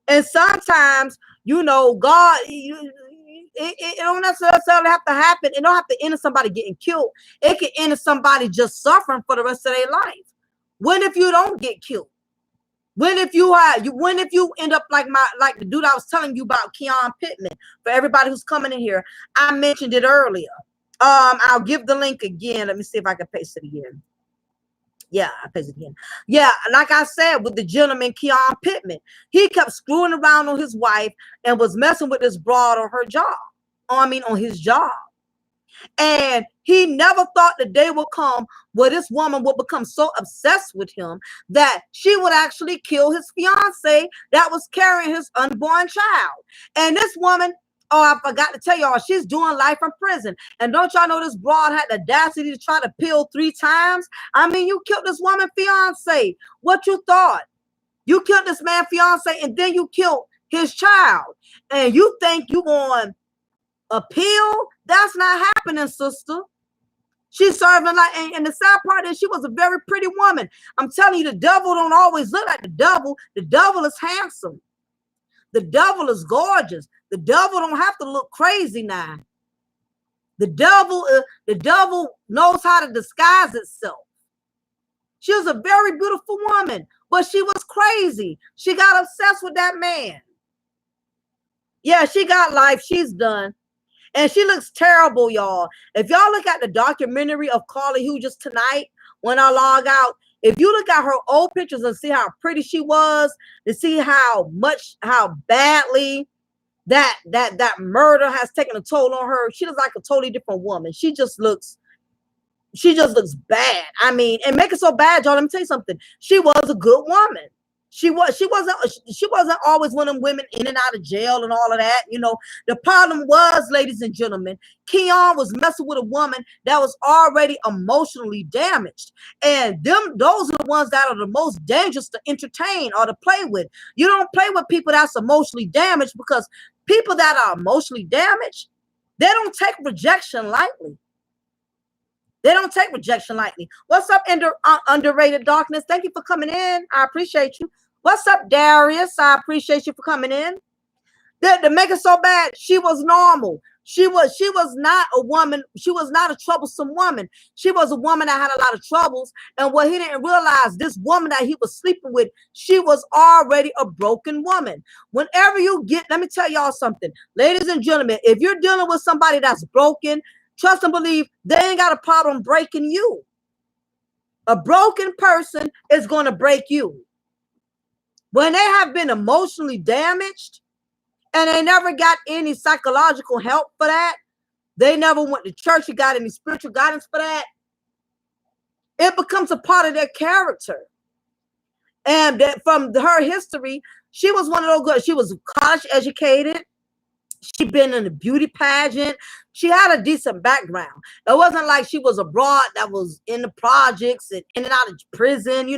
And sometimes, God, it don't necessarily have to happen. It don't have to end in somebody getting killed. It can end in somebody just suffering for the rest of their life. What if you don't get killed? When if you end up like the dude I was telling you about, Keon Pittman? For everybody who's coming in here, I mentioned it earlier. I'll give the link again. Let me see if I can paste it again. Yeah, I paste it again. Yeah, like I said, with the gentleman Keon Pittman, he kept screwing around on his wife and was messing with this broad on her job. On his job. And he never thought the day would come where this woman would become so obsessed with him that she would actually kill his fiance that was carrying his unborn child. And this woman, I forgot to tell y'all, she's doing life in prison. And don't y'all know this broad had the audacity to try to peel 3 times? I mean, you killed this woman fiance. What you thought? You killed this man fiance and then you killed his child. And you think you going appeal? That's not happening, sister. She's serving and the sad part is she was a very pretty woman. I'm telling you, the devil don't always look like the devil. The devil is handsome. The devil is gorgeous. The devil don't have to look crazy now. The devil knows how to disguise itself. She was a very beautiful woman, but she was crazy. She got obsessed with that man. Yeah, she got life. She's done. And she looks terrible, y'all. If y'all look at the documentary of Carly Hughes tonight, when I log out, if you look at her old pictures and see how pretty she was, to see how badly that murder has taken a toll on her, she looks like a totally different woman. She just looks bad. I mean, and make it so bad, y'all. Let me tell you something. She was a good woman. She wasn't always one of them women in and out of jail and all of that. The problem was, ladies and gentlemen, Keon was messing with a woman that was already emotionally damaged. And those are the ones that are the most dangerous to entertain or to play with. You don't play with people that's emotionally damaged, because people that are emotionally damaged, they don't take rejection lightly. They don't take rejection lightly. What's up, underrated darkness? Thank you for coming in. I appreciate you. What's up, Darius? I appreciate you for coming in. To make it so bad, she was normal. She was not a woman. She was not a troublesome woman. She was a woman that had a lot of troubles. And what he didn't realize, this woman that he was sleeping with, she was already a broken woman. Whenever you get, let me tell y'all something, ladies and gentlemen, if you're dealing with somebody that's broken, trust and believe they ain't got a problem breaking you. A broken person is going to break you. When they have been emotionally damaged and they never got any psychological help for that, they never went to church or got any spiritual guidance for that, it becomes a part of their character. And that from her history, she was one of those girls. She was college educated. She'd been in a beauty pageant. She had a decent background. It wasn't like she was abroad that was in the projects and in and out of prison.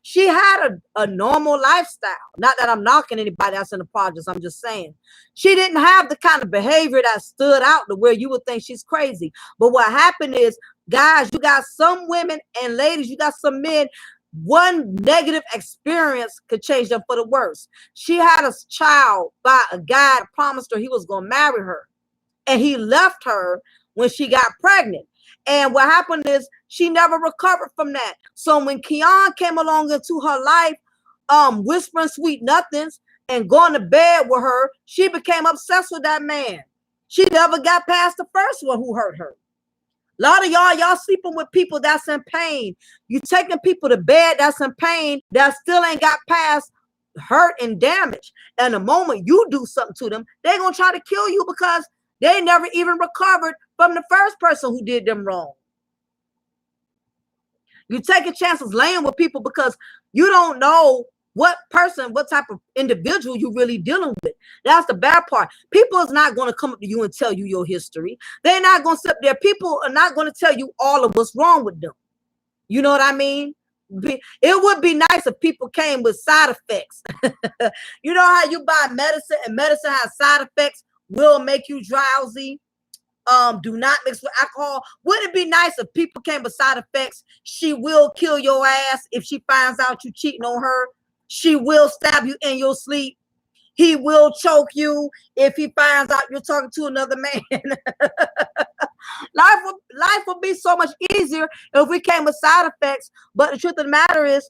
She had a normal lifestyle. Not that I'm knocking anybody that's in the projects. I'm just saying. She didn't have the kind of behavior that stood out to where you would think she's crazy. But what happened is, guys, you got some women, and ladies, you got some men. One negative experience could change them for the worse. She had a child by a guy that promised her he was going to marry her, and he left her when she got pregnant. And what happened is, she never recovered from that. So when Keon came along into her life, whispering sweet nothings and going to bed with her, she became obsessed with that man. She never got past the first one who hurt her. A lot of y'all sleeping with people that's in pain. You taking people to bed that's in pain, that still ain't got past hurt and damage. And the moment you do something to them, they're going to try to kill you because they never even recovered from the first person who did them wrong. You taking chances laying with people because you don't know what type of individual you really dealing with. That's the bad part. People is not going to come up to you and tell you your history. They're not going to sit there. People are not going to tell you all of what's wrong with them. You know what I mean? It would be nice if people came with side effects. You know how you buy medicine and medicine has side effects, will make you drowsy. Do not mix with alcohol. Wouldn't it be nice if people came with side effects? She will kill your ass if she finds out you cheating on her. She will stab you in your sleep. He will choke you if he finds out you're talking to another man. Life would be so much easier if we came with side effects. But the truth of the matter is,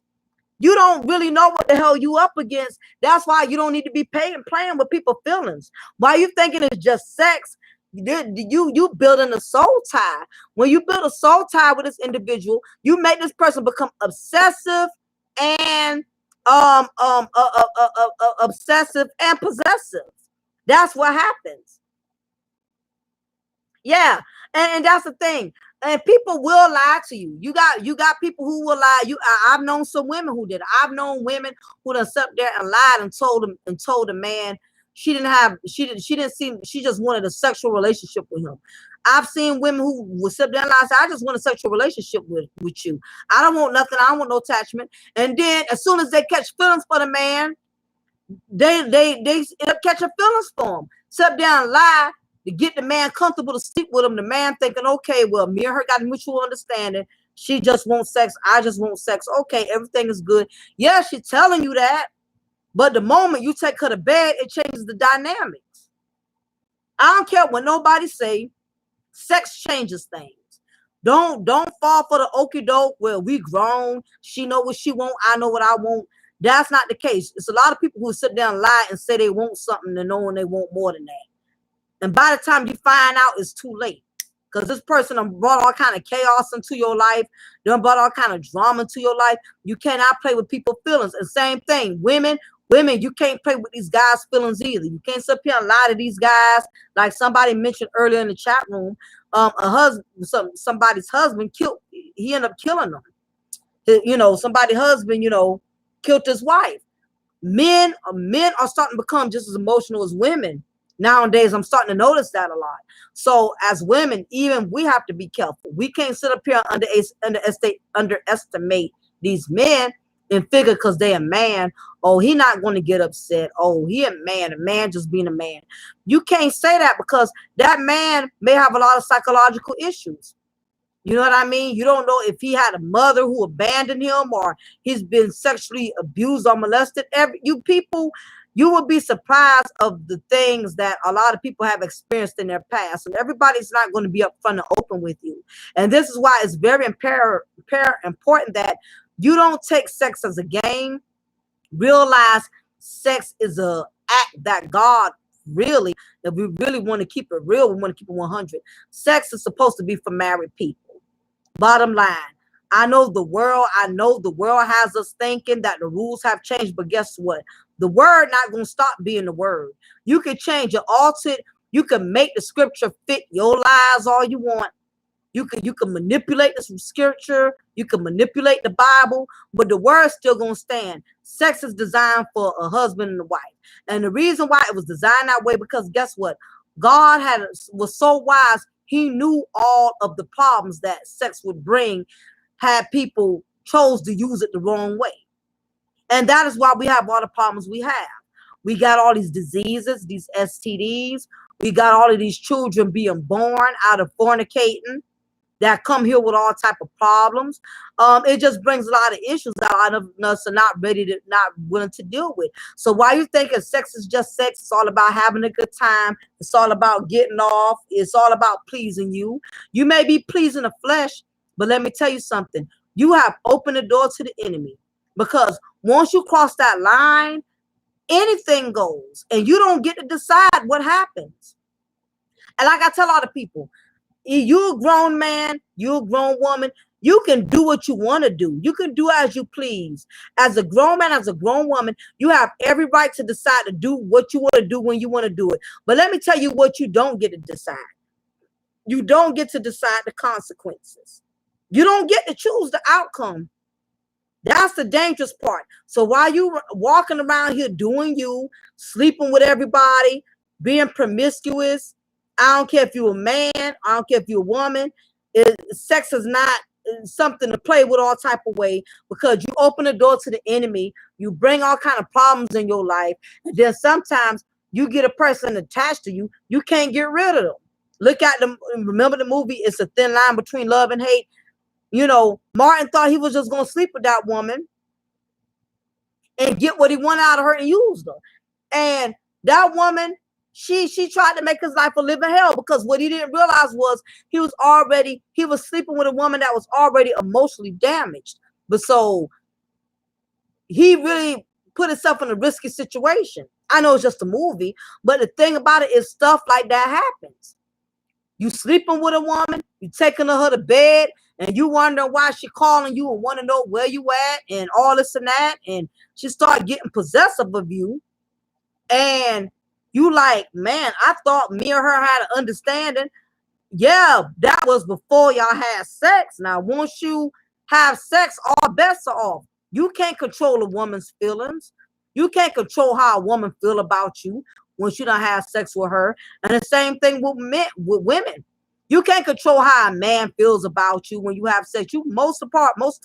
you don't really know what the hell you up against. That's why you don't need to be playing with people's feelings. Why you thinking it's just sex? You building a soul tie. When you build a soul tie with this individual, you make this person become obsessive and obsessive and possessive. That's what happens. Yeah, and that's the thing. And people will lie to you. You got people who will lie. I've known some women who did. I've known women who done sat there and lied and told a man she just wanted a sexual relationship with him. I've seen women who will sit there and lie and say, I just want a sexual relationship with you. I don't want nothing. I don't want no attachment. And then as soon as they catch feelings for the man, they end up catching feelings for him. Sit down and lie to get the man comfortable to sleep with him. The man thinking, okay, well, me and her got a mutual understanding. She just wants sex. I just want sex. Okay, everything is good. Yeah, she's telling you that. But the moment you take her to bed, it changes the dynamics. I don't care what nobody say. Sex changes things. Don't fall for the okie doke where we grown. She know what she want. I know what I want. That's not the case. It's a lot of people who sit down and lie and say they want something and knowing they want more than that. And by the time you find out, it's too late. Because this person done brought all kind of chaos into your life. Done brought all kind of drama into your life. You cannot play with people's feelings. And same thing, women, you can't play with these guys' feelings either. You can't sit here and lie to these guys. Like somebody mentioned earlier in the chat room, somebody's husband he ended up killing them. Somebody's husband, killed his wife. Men are starting to become just as emotional as women nowadays. I'm starting to notice that a lot. So as women, even we have to be careful. We can't sit up here and underestimate these men and figure because they're a man, oh, he not going to get upset. Oh, he a man just being a man. You can't say that because that man may have a lot of psychological issues. You know what I mean? You don't know if he had a mother who abandoned him or he's been sexually abused or molested. You people, you will be surprised of the things that a lot of people have experienced in their past. And everybody's not going to be upfront and open with you. And this is why it's very important that you don't take sex as a game. Realize sex is a act that God really, if we really want to keep it real, we want to keep it 100. Sex is supposed to be for married people. Bottom line, I know the world has us thinking that the rules have changed, but guess what? The word not going to stop being the word. You can change it, alter it. You can make the scripture fit your lies all you want. You can manipulate the scripture. You can manipulate the Bible, but the word's still going to stand. Sex is designed for a husband and a wife. And the reason why it was designed that way, because guess what? God was so wise. He knew all of the problems that sex would bring had people chose to use it the wrong way. And that is why we have all the problems we have. We got all these diseases, these STDs. We got all of these children being born out of fornicating that come here with all type of problems. It just brings a lot of issues that a lot of us are not willing to deal with. So why you think sex is just sex? It's all about having a good time. It's all about getting off. It's all about pleasing you. You may be pleasing the flesh, but let me tell you something. You have opened the door to the enemy, because once you cross that line, anything goes, and you don't get to decide what happens. And like I tell a lot of people, you're a grown man, you're a grown woman. You can do what you want to do. You can do as you please. As a grown man, as a grown woman, you have every right to decide to do what you want to do when you want to do it. But let me tell you what you don't get to decide. You don't get to decide the consequences. You don't get to choose the outcome. That's the dangerous part. So while you walking around here doing you, sleeping with everybody, being promiscuous, I don't care if you're a man, I don't care if you're a woman, sex is not something to play with all type of way, because you open the door to the enemy, you bring all kind of problems in your life, and then sometimes you get a person attached to you, you can't get rid of them. Look at them. Remember the movie, It's a Thin Line Between Love and Hate? You know, Martin thought he was just going to sleep with that woman and get what he wanted out of her and use her. And that woman, she tried to make his life a living hell, because what he didn't realize was he was sleeping with a woman that was already emotionally damaged. But so he really put himself in a risky situation. I know it's just a movie, but the thing about it is stuff like that happens. You sleeping with a woman, you taking her to bed, and you wonder why she calling you and want to know where you at and all this and that. And she start getting possessive of you. And you like, man, I thought me and her had an understanding. Yeah, that was before y'all had sex. Now, once you have sex, all bets are off. You can't control a woman's feelings. You can't control how a woman feel about you once you don't have sex with her. And the same thing with women. You can't control how a man feels about you when you have sex. Most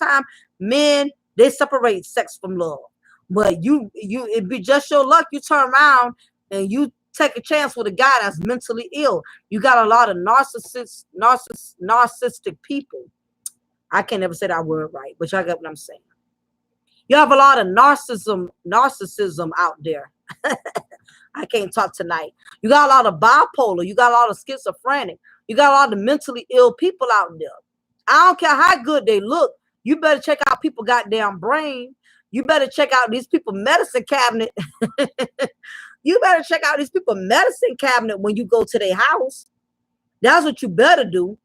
time, men, they separate sex from love. But it'd be just your luck. You turn around and you take a chance with a guy that's mentally ill. You got a lot of narcissistic people. I can't ever say that word right, but y'all get what I'm saying. You have a lot of narcissism out there. I can't talk tonight. You got a lot of bipolar. You got a lot of schizophrenic. You got a lot of mentally ill people out there. I don't care how good they look. You better check out people goddamn brain. You better check out these people medicine cabinet. You better check out these people medicine cabinet when you go to their house. That's what you better do.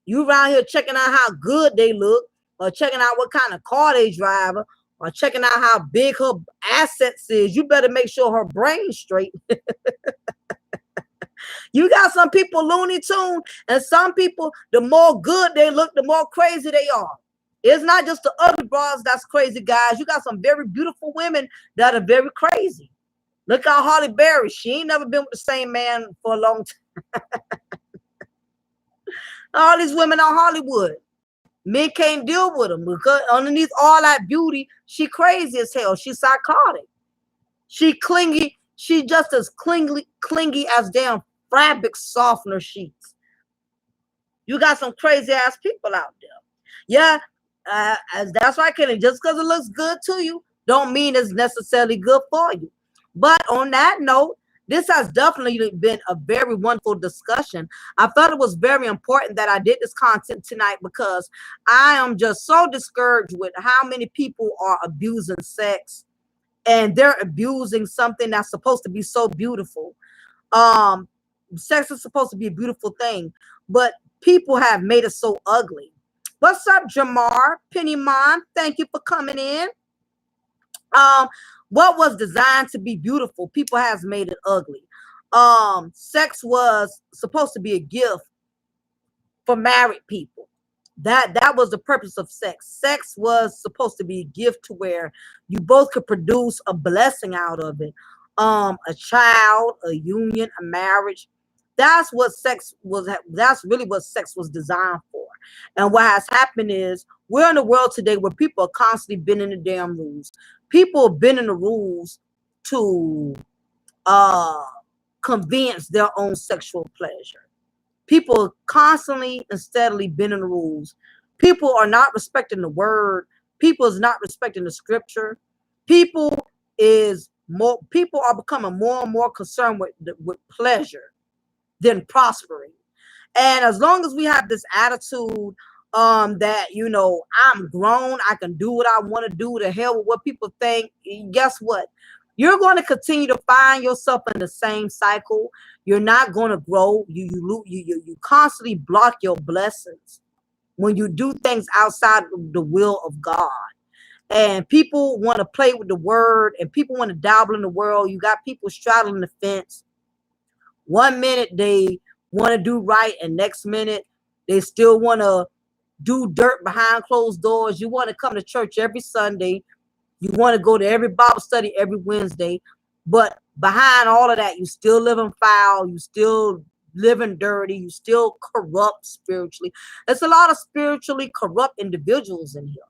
You around here checking out how good they look, or checking out what kind of car they drive, or checking out how big her assets is. You better make sure her brain's straight. You got some people Looney Tune, and some people, the more good they look, the more crazy they are. It's not just the ugly bras that's crazy, guys. You got some very beautiful women that are very crazy. Look at Holly Berry. She ain't never been with the same man for a long time. All these women on Hollywood. Men can't deal with them because underneath all that beauty, she crazy as hell. She's psychotic. She clingy. She just as clingy as damn fabric softener sheets. You got some crazy ass people out there. Yeah, that's right, Kenny. Just because it looks good to you, don't mean it's necessarily good for you. But on that note, this has definitely been a very wonderful discussion. I thought it was very important that I did this content tonight because I am just so discouraged with how many people are abusing sex, and they're abusing something that's supposed to be so beautiful. Um, Sex is supposed to be a beautiful thing, but people have made it so ugly. What's up, Jamar? Penny Mom, thank you for coming in. What was designed to be beautiful, people has made it ugly. Sex was supposed to be a gift for married people. That was the purpose of sex. Sex was supposed to be a gift to where you both could produce a blessing out of it. A child, a union, a marriage. That's what sex was. That's really what sex was designed for. And what has happened is we're in a world today where people are constantly bending the damn rules. People are bending the rules to uh convenience their own sexual pleasure. People are constantly and steadily bending the rules. People are not respecting the word. People is not respecting the scripture. People are becoming more and more concerned with pleasure than prospering. And as long as we have this attitude that, I'm grown, I can do what I want to do, to hell with what people think, guess what? You're going to continue to find yourself in the same cycle. You're not going to grow. You constantly block your blessings when you do things outside of the will of God. And people want to play with the word, and people want to dabble in the world. You got people straddling the fence. One minute they want to do right, and next minute they still want to do dirt behind closed doors. You want to come to church every Sunday. You want to go to every Bible study every Wednesday. But behind all of that, you still living foul. You still living dirty. You still corrupt spiritually. There's a lot of spiritually corrupt individuals in here.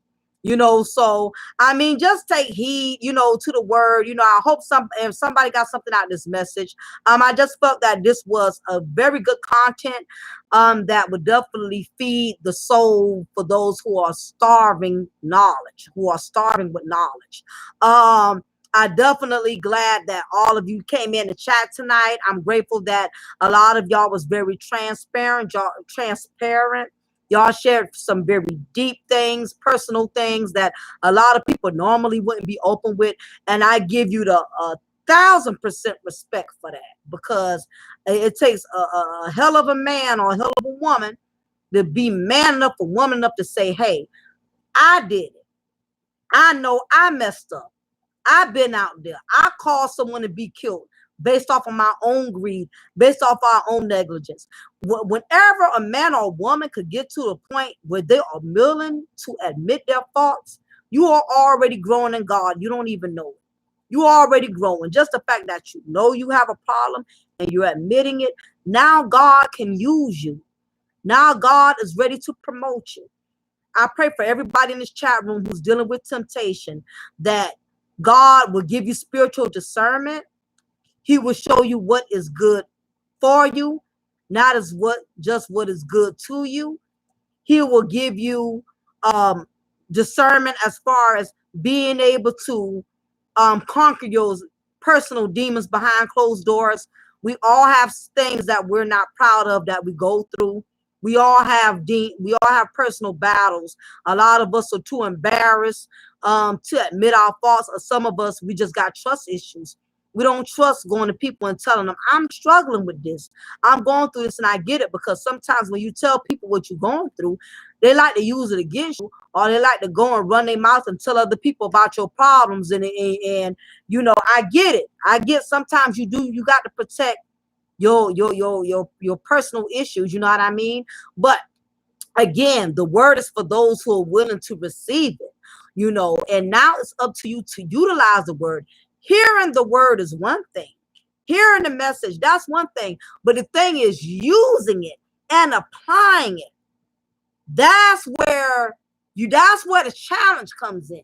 So I mean, just take heed, to the word. I hope if somebody got something out of this message. I just felt that this was a very good content that would definitely feed the soul for those who are starving knowledge, who are starving with knowledge. I definitely glad that all of you came in the chat tonight. I'm grateful that a lot of y'all was very transparent. Y'all shared some very deep things, personal things that a lot of people normally wouldn't be open with. And I give you the 1,000% respect for that, because it takes a hell of a man or a hell of a woman to be man enough or woman enough to say, hey, I did it. I know I messed up. I've been out there. I caused someone to be killed based off of my own greed, based off our own negligence. Whenever a man or a woman could get to a point where they are willing to admit their faults, you are already growing in God. You don't even know it. You are already growing. Just the fact that you know you have a problem and you're admitting it, now God can use you. Now God is ready to promote you. I pray for everybody in this chat room who's dealing with temptation, that God will give you spiritual discernment. He will show you what is good for you, not as just what is good to you. He will give you discernment as far as being able to conquer your personal demons behind closed doors. We all have things that we're not proud of that we go through. We all have personal battles. A lot of us are too embarrassed to admit our faults, or some of us, we just got trust issues. We don't trust going to people and telling them, I'm struggling with this. I'm going through this, and I get it, because sometimes when you tell people what you're going through, they like to use it against you, or they like to go and run their mouth and tell other people about your problems. And I get it. I get sometimes you got to protect your personal issues, you know what I mean? But Again, the word is for those who are willing to receive it, you know, and now it's up to you to utilize the word. Hearing the word is one thing. Hearing the message, that's one thing. But the thing is using it and applying it. That's where the challenge comes in.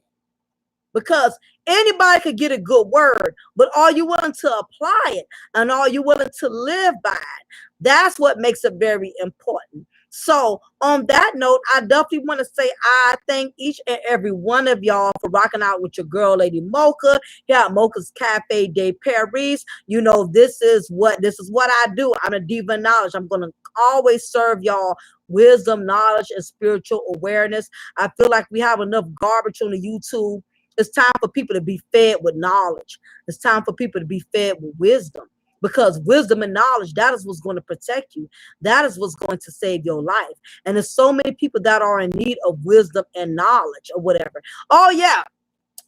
Because anybody could get a good word, but are you willing to apply it? And are you willing to live by it? That's what makes it very important. So on that note, I definitely want to say I thank each and every one of y'all for rocking out with your girl, Lady Mocha, here at Mocha's Cafe de Paris. You know, this is what I do. I'm a diva of knowledge. I'm gonna always serve y'all wisdom, knowledge, and spiritual awareness. I feel like we have enough garbage on the YouTube. It's time for people to be fed with knowledge. It's time for people to be fed with wisdom, because wisdom and knowledge, that is what's going to protect you. That is what's going to save your life. And there's so many people that are in need of wisdom and knowledge or whatever. Oh yeah.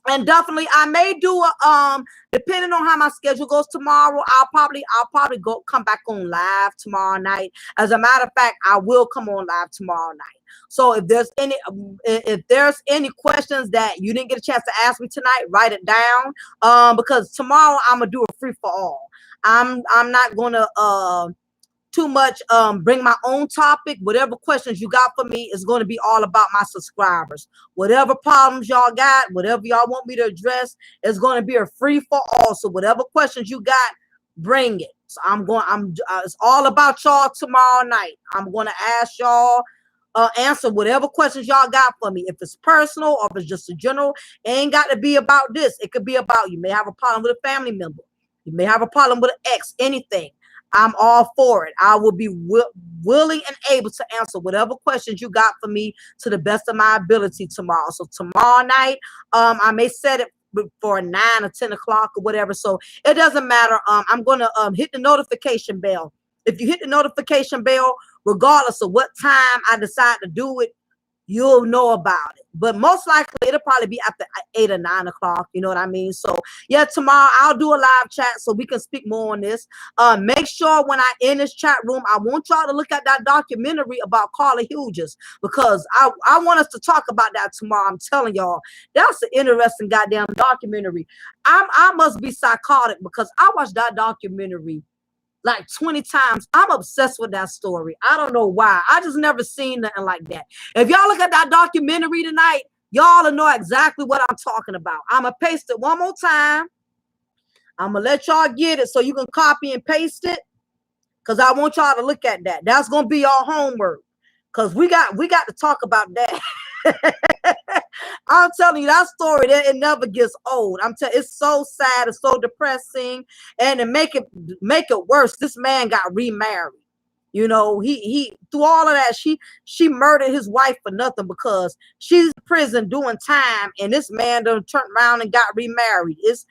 And definitely I may do a depending on how my schedule goes tomorrow, I'll probably come back on live tomorrow night. As a matter of fact, I will come on live tomorrow night. So if there's any questions that you didn't get a chance to ask me tonight, write it down. Because tomorrow I'm gonna do a free for all. I'm not gonna too much bring my own topic. Whatever questions you got for me is going to be all about my subscribers. Whatever problems y'all got, whatever y'all want me to address, is going to be a free for all. So whatever questions you got, bring it. So it's all about y'all tomorrow night. I'm going to ask y'all answer whatever questions y'all got for me. If it's personal or if it's just a general, it ain't got to be about this. It could be about, you may have a problem with a family member. You may have a problem with an ex, anything. I'm all for it. I will be willing and able to answer whatever questions you got for me to the best of my ability tomorrow. So tomorrow night, I may set it for 9 or 10 o'clock or whatever. So it doesn't matter. I'm going to hit the notification bell. If you hit the notification bell, regardless of what time I decide to do it, you'll know about it. But most likely it'll probably be after 8 or 9 o'clock. You know what I mean? So yeah, tomorrow I'll do a live chat so we can speak more on this. Make sure when I in this chat room, I want y'all to look at that documentary about Carla Hughes, because I want us to talk about that tomorrow. I'm telling y'all, that's an interesting goddamn documentary. I must be psychotic because I watched that documentary like 20 times. I'm obsessed with that story. I don't know why. I just never seen nothing like that. If y'all look at that documentary tonight, y'all will know exactly what I'm talking about. I'm going to paste it one more time. I'm going to let y'all get it so you can copy and paste it, because I want y'all to look at that. That's going to be your homework, because we got to talk about that. I'm telling you, that story, that it never gets old. It's so sad, it's so depressing, and to make it worse, this man got remarried. You know, he through all of that, she murdered his wife for nothing, because she's in prison doing time, and this man done turned around and got remarried. It's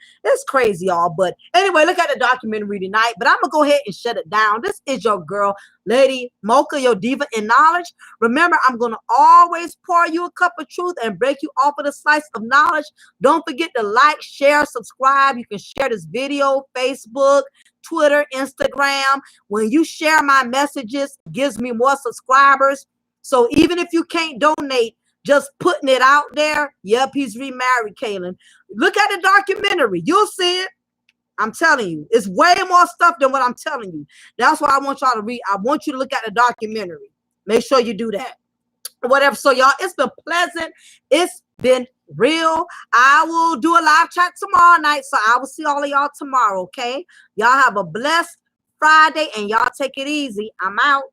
crazy, y'all. But anyway, look at the documentary tonight. But I'm gonna go ahead and shut it down. This is your girl, Lady Mocha, your diva in knowledge. Remember, I'm gonna always pour you a cup of truth and break you off with a slice of knowledge. Don't forget to like, share, subscribe. You can share this video, Facebook, Twitter, Instagram. When you share my messages, it gives me more subscribers. So even if you can't donate, just putting it out there. Yep, he's remarried, Kaylin. Look at the documentary. You'll see it. I'm telling you, it's way more stuff than what I'm telling you. That's why I want y'all to read. I want you to look at the documentary. Make sure you do that. Whatever. So y'all, it's been pleasant. It's been real. I will do a live chat tomorrow night. So I will see all of y'all tomorrow. Okay. Y'all have a blessed Friday, and y'all take it easy. I'm out.